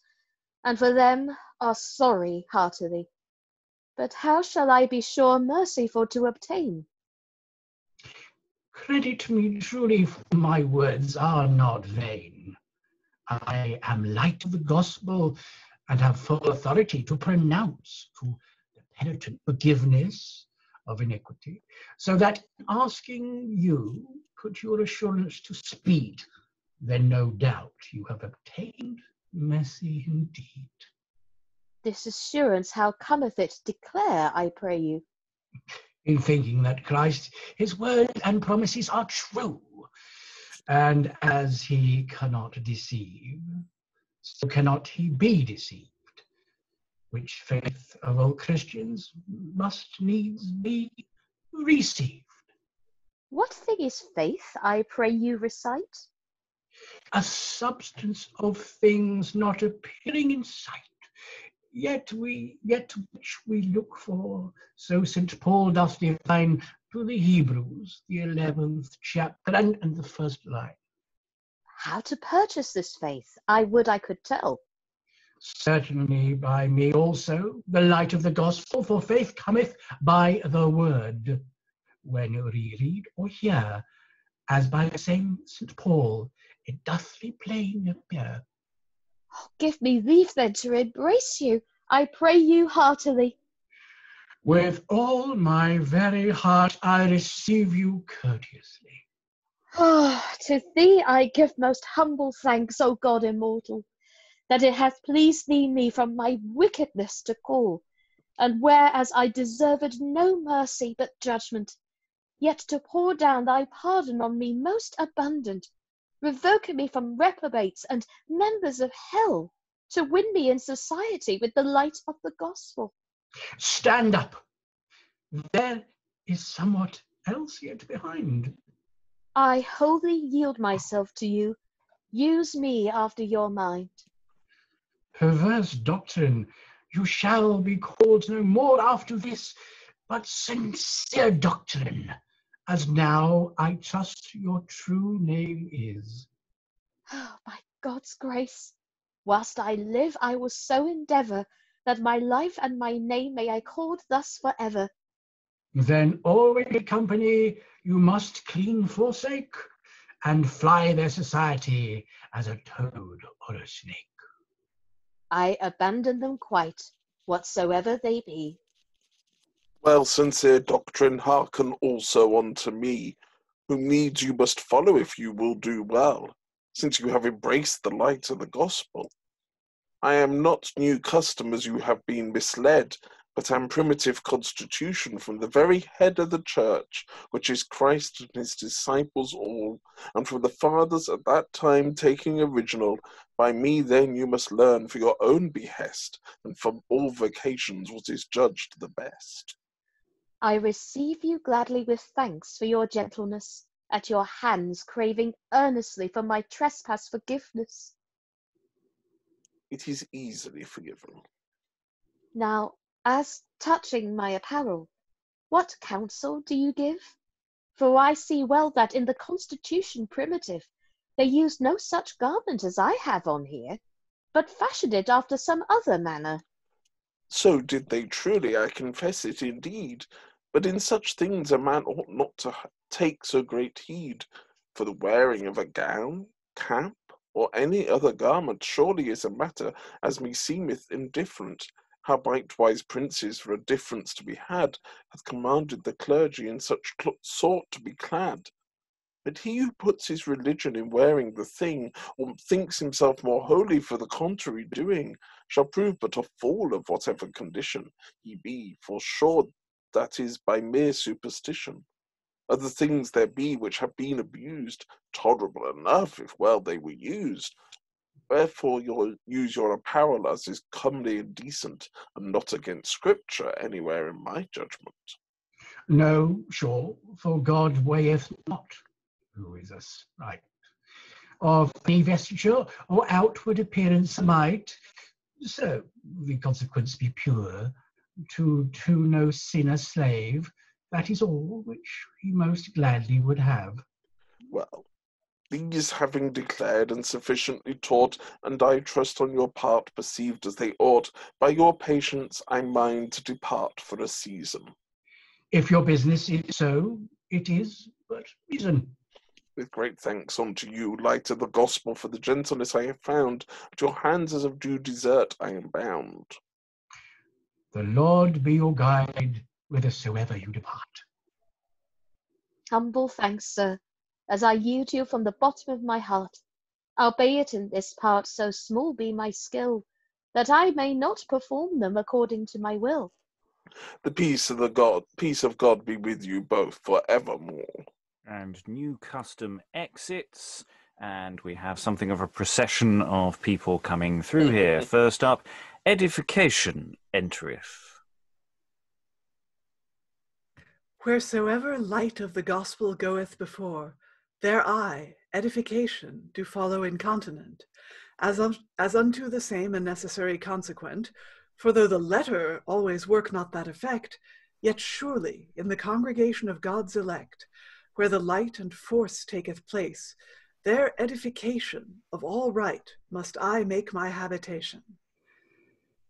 and for them are sorry heartily. But how shall I be sure mercy for to obtain? Credit me truly, for my words are not vain. I am light of the gospel, and have full authority to pronounce to the penitent forgiveness of iniquity, so that in asking you, put your assurance to speed, then no doubt you have obtained mercy indeed. This assurance, how cometh it? Declare, I pray you. In thinking that Christ, his word and promises are true, and as he cannot deceive, so cannot he be deceived, which faith of all Christians must needs be received. What thing is faith, I pray you recite? A substance of things not appearing in sight, yet which we look for. So St. Paul doth define to the Hebrews, the 11th chapter and the first line. How to purchase this faith, I would I could tell. Certainly by me also, the light of the gospel, for faith cometh by the word, when we read or hear, as by the same St. Paul it dothly plain appear. Give me leave then to embrace you, I pray you heartily. With all my very heart I receive you courteously. To thee I give most humble thanks, O God immortal, that it hath pleased thee me from my wickedness to call, and whereas I deserved no mercy but judgment, yet to pour down thy pardon on me most abundant, revoking me from reprobates and members of hell, to win me in society with the light of the gospel. Stand up. There is somewhat else yet behind. I wholly yield myself to you. Use me after your mind. Perverse doctrine, you shall be called no more after this, but sincere doctrine, as now I trust your true name is. By God's grace, whilst I live, I will so endeavour that my life and my name may I called thus for ever. Then all wicked company you must clean forsake, and fly their society as a toad or a snake. I abandon them quite, whatsoever they be. Well, sincere doctrine, hearken also unto me, whom needs you must follow if you will do well, since you have embraced the light of the gospel. I am not new custom as you have been misled, but am primitive constitution from the very head of the church, which is Christ and his disciples all, and from the fathers at that time taking original, by me then you must learn for your own behest, and from all vocations what is judged the best. I receive you gladly with thanks for your gentleness, at your hands craving earnestly for my trespass forgiveness. It is easily forgiven. Now, as touching my apparel, what counsel do you give? For I see well that in the constitution primitive they used no such garment as I have on here, but fashioned it after some other manner. So did they truly, I confess it indeed. But in such things a man ought not to take so great heed, for the wearing of a gown, cap, or any other garment surely is a matter, as meseemeth, indifferent. Howbeit wise princes, for a difference to be had, hath commanded the clergy in such sort to be clad. But he who puts his religion in wearing the thing, or thinks himself more holy for the contrary doing, shall prove but a fool of whatever condition he be, for sure that is by mere superstition. Other things there be which have been abused, tolerable enough if well they were used. Wherefore use your apparel as is comely and decent, and not against Scripture anywhere in my judgment. No, sure, for God weigheth not, who is us right, of any vesture or outward appearance might, so the consequence be pure, to no sin a slave, that is all which he most gladly would have. Well, these having declared and sufficiently taught, and I trust on your part perceived as they ought, by your patience I mind to depart for a season. If your business is so, it is but reason. With great thanks unto you, light of the gospel, for the gentleness I have found, at your hands as of due desert I am bound. The Lord be your guide whithersoever you depart. Humble thanks, sir, as I yield you from the bottom of my heart, albeit in this part so small be my skill, that I may not perform them according to my will. The peace of God be with you both for evermore. And new custom exits, and we have something of a procession of people coming through here. First up, Edification entereth. Wheresoever light of the gospel goeth before, there I, Edification, do follow incontinent, as unto the same and necessary consequent, for though the letter always work not that effect, yet surely in the congregation of God's elect, where the light and force taketh place, there edification of all right must I make my habitation.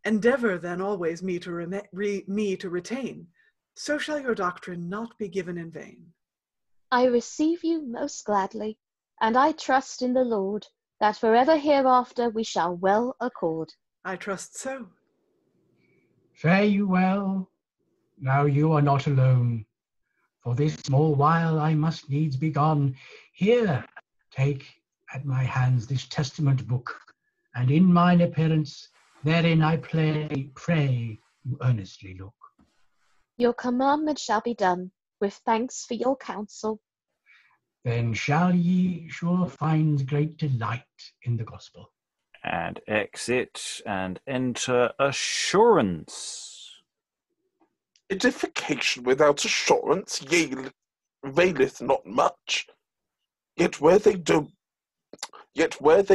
Endeavor then always me to retain, so shall your doctrine not be given in vain. I receive you most gladly, and I trust in the Lord that forever hereafter we shall well accord. I trust so. Fare you well. Now you are not alone. For this small while I must needs be gone. Here, take at my hands this testament book, and in mine appearance therein I pray you earnestly look. Your commandment shall be done, with thanks for your counsel. Then shall ye sure find great delight in the gospel. And exit and enter assurance. Edification without assurance, yea, availeth not much. Yet where they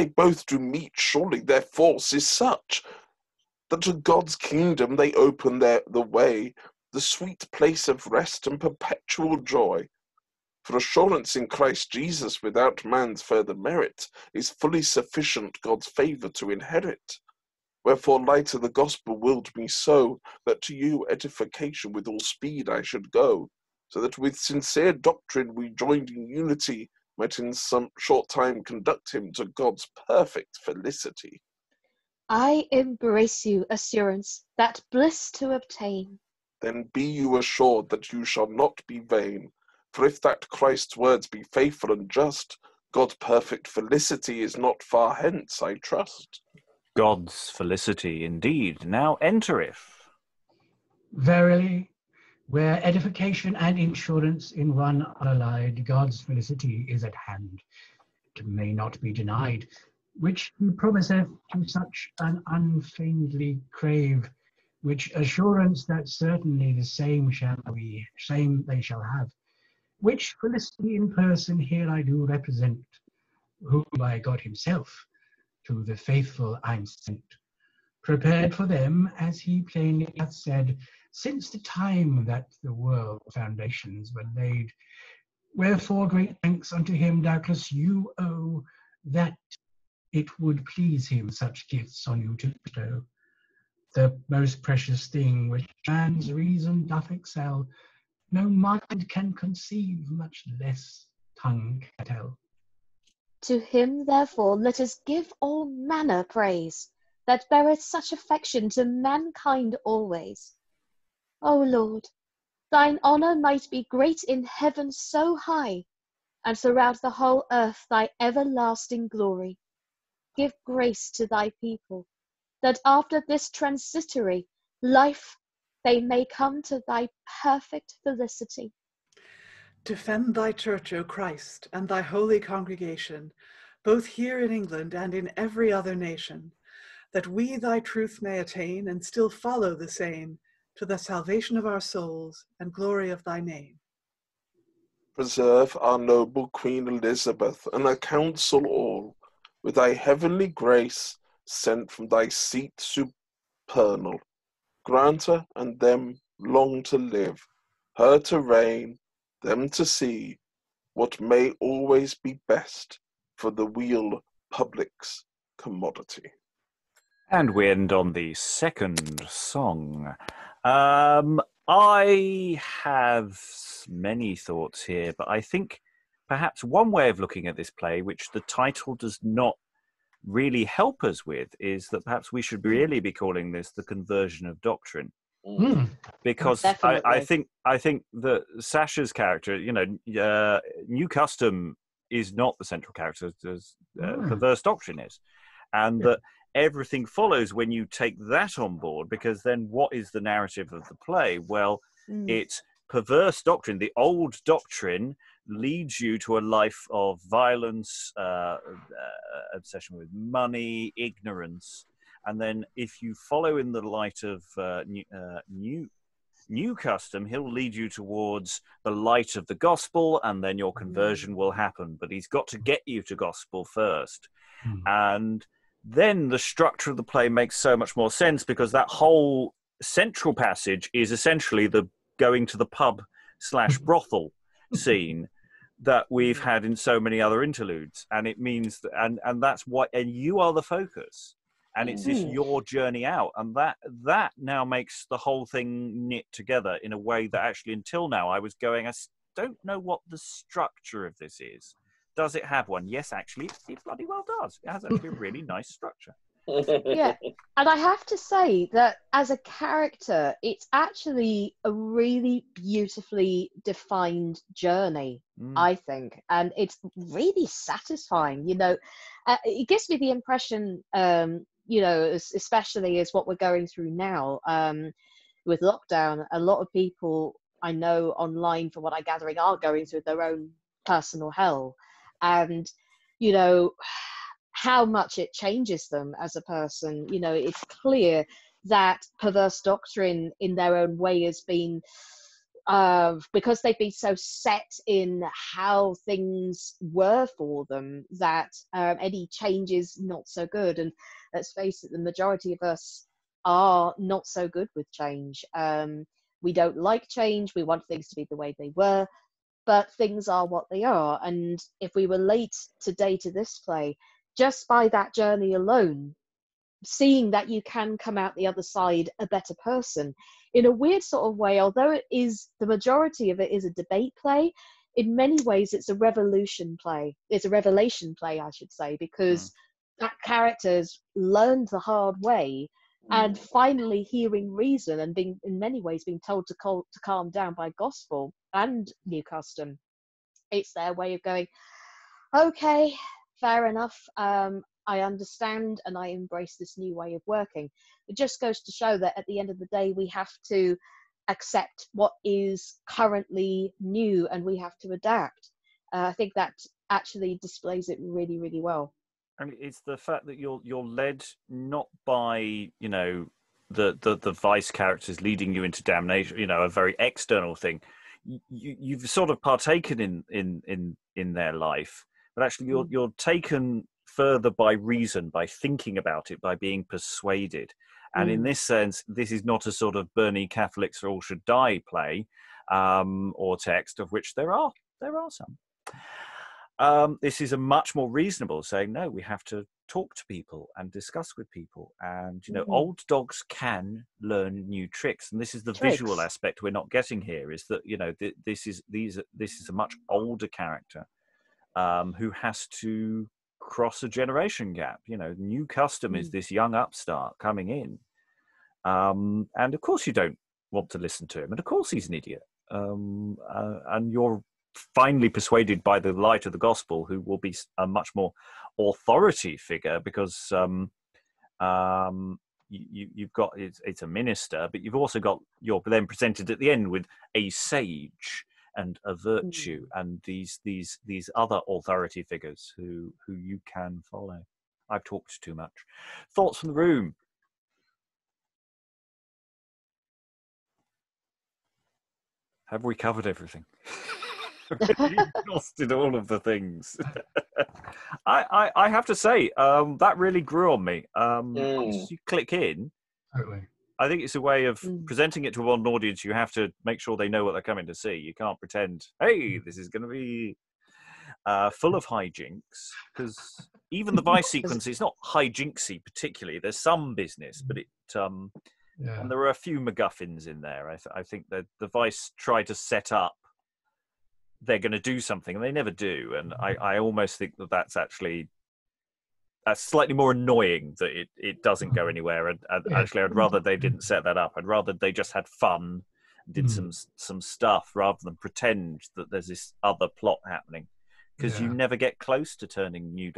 both do meet, surely their force is such, that to God's kingdom they open the way, the sweet place of rest and perpetual joy. For assurance in Christ Jesus without man's further merit is fully sufficient God's favour to inherit. Wherefore light of the gospel willed me so, that to you edification with all speed I should go, so that with sincere doctrine we joined in unity, might in some short time conduct him to God's perfect felicity. I embrace you, assurance, that bliss to obtain. Then be you assured that you shall not be vain, for if that Christ's words be faithful and just, God's perfect felicity is not far hence, I trust. God's felicity indeed now entereth. Verily, where edification and insurance in one are allied, God's felicity is at hand. It may not be denied, which he promiseth to such an unfeignedly crave, which assurance that certainly the same they shall have, which felicity in person here I do represent, who by God himself to the faithful I'm sent, prepared for them, as he plainly hath said, since the time that the world foundations were laid. Wherefore great thanks unto him doubtless you owe, that it would please him such gifts on you to bestow. The most precious thing which man's reason doth excel, no mind can conceive, much less tongue can tell. To him, therefore, let us give all manner praise, that beareth such affection to mankind always. O Lord, thine honour might be great in heaven so high, and throughout the whole earth thy everlasting glory. Give grace to thy people, that after this transitory life they may come to thy perfect felicity. Defend thy church, O Christ, and thy holy congregation, both here in England and in every other nation, that we thy truth may attain and still follow the same, to the salvation of our souls and glory of thy name. Preserve our noble Queen Elizabeth and her council all, with thy heavenly grace sent from thy seat supernal. Grant her and them long to live, her to reign, them to see, what may always be best for the weal public's commodity. And we end on the second song. I have many thoughts here, but I think perhaps one way of looking at this play, which the title does not really help us with, is that perhaps we should really be calling this the conversion of doctrine. Because I think that Sascha's character, New Custom is not the central character as Perverse Doctrine is, and that everything follows when you take that on board, because then what is the narrative of the play? Well, it's Perverse Doctrine. The old doctrine leads you to a life of violence, obsession with money, ignorance. And then if you follow in the light of New Custom, he'll lead you towards the light of the gospel, and then your conversion will happen. But he's got to get you to gospel first. And then the structure of the play makes so much more sense, because that whole central passage is essentially the going to the pub / brothel scene that we've had in so many other interludes. And it means that, and that's what, and you are the focus. And it's this your journey out, and that now makes the whole thing knit together in a way that actually until now I don't know what the structure of this is. Does it have one? Yes, actually, it bloody well does. It has actually a really nice structure. Yeah, and I have to say that as a character, it's actually a really beautifully defined journey, I think, and it's really satisfying. It gives me the impression, especially as what we're going through now, with lockdown, a lot of people I know online, from what I'm gathering, are going through their own personal hell, and how much it changes them as a person. It's clear that Perverse Doctrine in their own way has been, because they've been so set in how things were for them, that any change is not so good. And let's face it, the majority of us are not so good with change. We don't like change. We want things to be the way they were, but things are what they are. And if we relate today to this play, just by that journey alone, seeing that you can come out the other side a better person, in a weird sort of way, although it is, the majority of it is a debate play, in many ways it's a revolution play. It's a revelation play, I should say, because that character's learned the hard way, and finally hearing reason and being, in many ways, being told to calm down by gospel and new custom. It's their way of going, okay, fair enough, I understand and I embrace this new way of working. It just goes to show that at the end of the day, we have to accept what is currently new and we have to adapt. I think that actually displays it really, really well. I mean, it's the fact that you're led not by, the vice characters leading you into damnation, a very external thing. You've sort of partaken in their life, but actually you're taken further by reason, by thinking about it, by being persuaded. And in this sense, this is not a sort of Bernie Catholics all should die play, or text, of which there are some. This is a much more reasonable saying, no, we have to talk to people and discuss with people. And, old dogs can learn new tricks. And this is the visual aspect we're not getting here, is that, this is a much older character who has to cross a generation gap. New custom is this young upstart coming in. And of course you don't want to listen to him. And of course he's an idiot. And you're finally persuaded by the light of the gospel, who will be a much more authority figure, because you've got, it's a minister, but you've also got, you're then presented at the end with a sage and a virtue and these other authority figures who you can follow. I've talked too much. Thoughts from the room? Have we covered everything? Really exhausted all of the things. I have to say, that really grew on me. Once you click in, Totally. I think it's a way of presenting it to an audience. You have to make sure they know what they're coming to see. You can't pretend, hey, this is going to be full of hijinks, because even the Vice sequence is not hijinksy particularly. There's some business, but and there are a few MacGuffins in there. I think that the Vice try to set up they're going to do something, and they never do. And I almost think that's slightly more annoying that it doesn't go anywhere. And actually, I'd rather they didn't set that up. I'd rather they just had fun, did some stuff, rather than pretend that there's this other plot happening. Because you never get close to turning new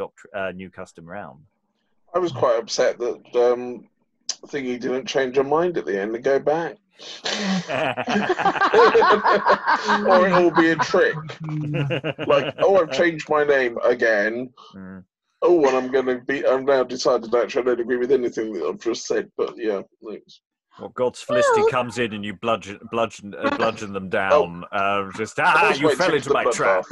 custom around. I was quite upset that Thingy didn't change her mind at the end and go back. Or it'll be a trick. Like, I've changed my name again. Oh, and I'm now decided actually I don't agree with anything that I've just said, but yeah, thanks. Well, God's Felicity comes in and you bludgeon them down. You fell into my trap.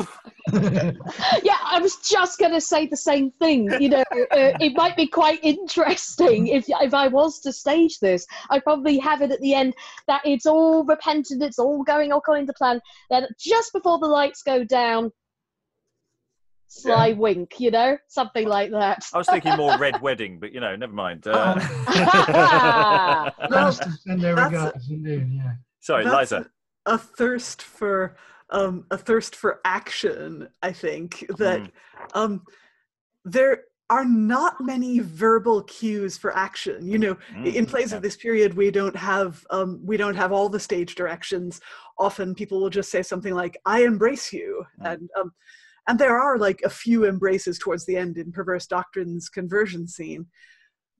Yeah, I was just going to say the same thing. It might be quite interesting if I was to stage this. I'd probably have it at the end that it's all repentant, it's all going according to plan. Then just before the lights go down, sly wink, something like that. I was thinking more Red Wedding, but never mind. Send their regards, indeed, yeah. Sorry, That's Liza. A thirst for a thirst for action, I think, that there are not many verbal cues for action. You know, in plays of this period, we don't have all the stage directions. Often people will just say something like, "I embrace you," and there are like a few embraces towards the end in Perverse Doctrine's conversion scene.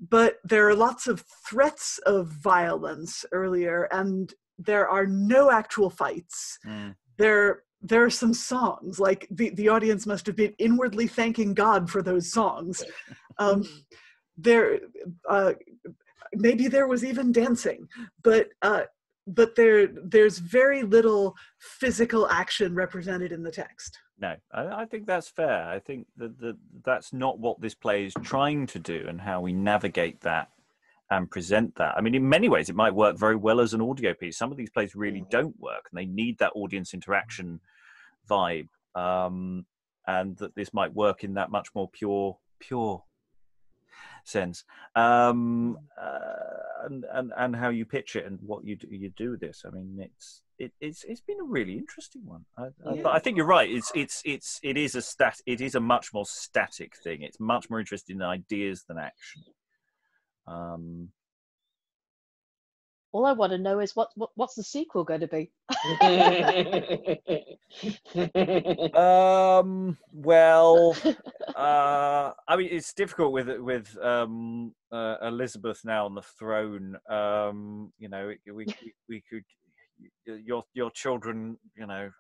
But there are lots of threats of violence earlier, and there are no actual fights. There are some songs, like the audience must have been inwardly thanking God for those songs. Maybe there was even dancing, but there's very little physical action represented in the text. No, I think that's fair. I think that's not what this play is trying to do, and how we navigate that and present that. I mean, in many ways, it might work very well as an audio piece. Some of these plays really don't work, and they need that audience interaction vibe, and that this might work in that much more pure sense, and how you pitch it and what you do with this. I mean, it's been a really interesting one. But I think you're right. It is a much more static thing. It's much more interested in ideas than action. All I want to know is what's the sequel going to be? Well, I mean, it's difficult with Elizabeth now on the throne. You know, we could, your children, you know,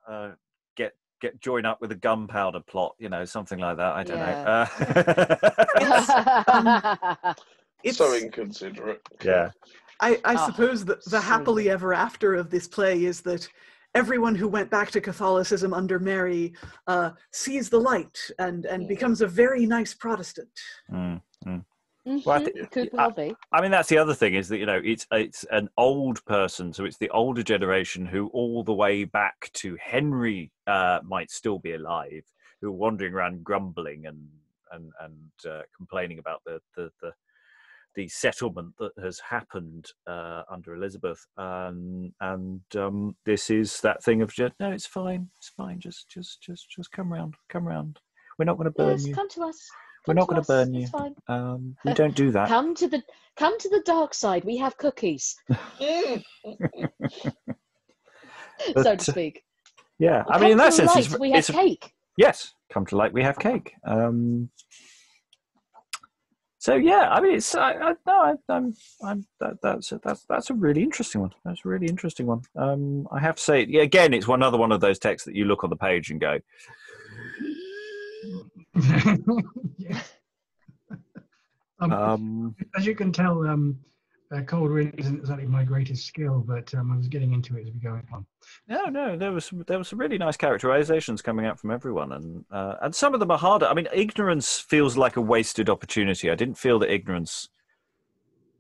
get join up with a gunpowder plot, you know, something like that. I don't know. It's so inconsiderate. Yeah. I suppose that the happily ever after of this play is that everyone who went back to Catholicism under Mary sees the light and becomes a very nice Protestant. Well, could well be. I mean, that's the other thing, is that, you know, it's an old person, so it's the older generation who all the way back to Henry might still be alive, who are wandering around grumbling and complaining about the settlement that has happened under Elizabeth, and this is that thing of just, no, it's fine, just come round. We're not going to burn you. Come to us. We're not going to burn you. It's fine. We don't do that. Come to the dark side. We have cookies, But, so to speak. Yeah, Well, I mean, in that come to sense, light, we have cake. Yes, come to light, we have cake. So yeah, I mean, it's that's a really interesting one. That's a really interesting one. I have to say, yeah, again, it's another one of those texts that you look on the page and go, Yeah. As you can tell, cold reading isn't exactly my greatest skill, but I was getting into it as we go on. No, there was some really nice characterizations coming out from everyone, and some of them are harder. I mean, ignorance feels like a wasted opportunity. I didn't feel that ignorance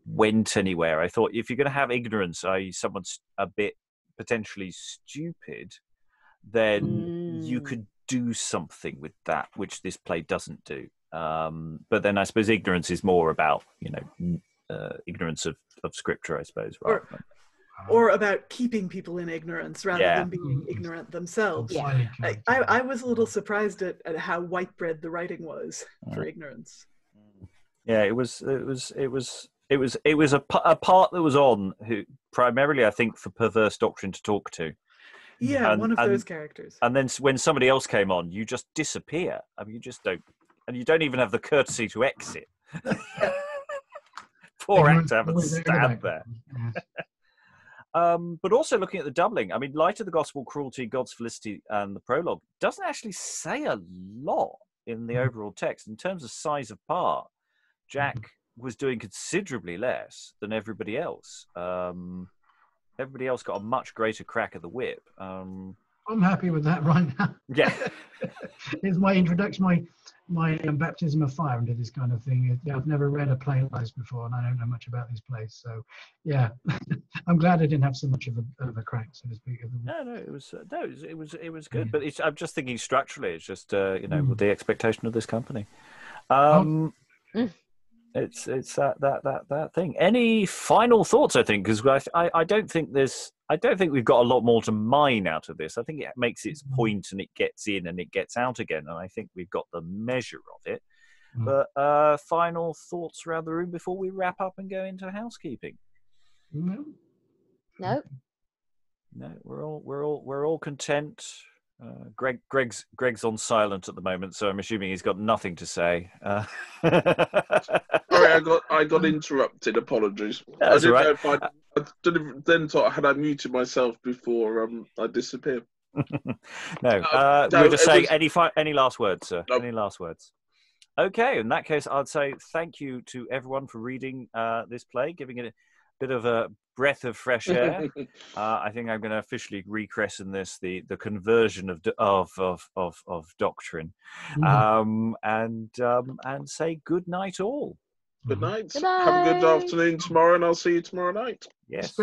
went anywhere. I thought, if you're going to have ignorance, i.e. someone's a bit potentially stupid, then you could do something with that, which this play doesn't do. But then I suppose ignorance is more about, you know, ignorance of scripture, I suppose, or about keeping people in ignorance rather than being ignorant themselves. Yeah. I was a little surprised at how white bread the writing was for ignorance. Yeah, it was a part that was on, who primarily, I think, for Perverse Doctrine to talk to. Yeah, one of those characters. And then when somebody else came on, you just disappear. I mean, you just don't, and you don't even have the courtesy to exit. Poor actor having to stand there. But also looking at the doubling, I mean, Light of the Gospel, Cruelty, God's Felicity, and the Prologue doesn't actually say a lot in the overall text. In terms of size of part, Jack was doing considerably less than everybody else. Everybody else got a much greater crack at the whip. I'm happy with that right now. Yeah. It's my introduction, my baptism of fire into this kind of thing. I've never read a play like this before, and I don't know much about these plays. So, yeah, I'm glad I didn't have so much of a crack, so to speak. No, it was good. But I'm just thinking structurally, it's just with the expectation of this company. It's that thing. Any final thoughts? I think, because I don't think there's I don't think we've got a lot more to mine out of this. I think it makes its point and it gets in and it gets out again. And I think we've got the measure of it. But final thoughts around the room before we wrap up and go into housekeeping? No. No. No, we're all content. Greg's on silent at the moment, so I'm assuming he's got nothing to say. Sorry, I got interrupted. Apologies. That's I didn't right. know if I didn't then thought had I muted myself before I disappeared. No, No, we're just saying was... any last words, sir? Nope. Any last words? Okay, in that case, I'd say thank you to everyone for reading this play, giving it a bit of a breath of fresh air. I think I'm going to officially rechristen this the conversion of doctrine, and say good night all. Good night. Good night. Have a good afternoon tomorrow, and I'll see you tomorrow night. Yes.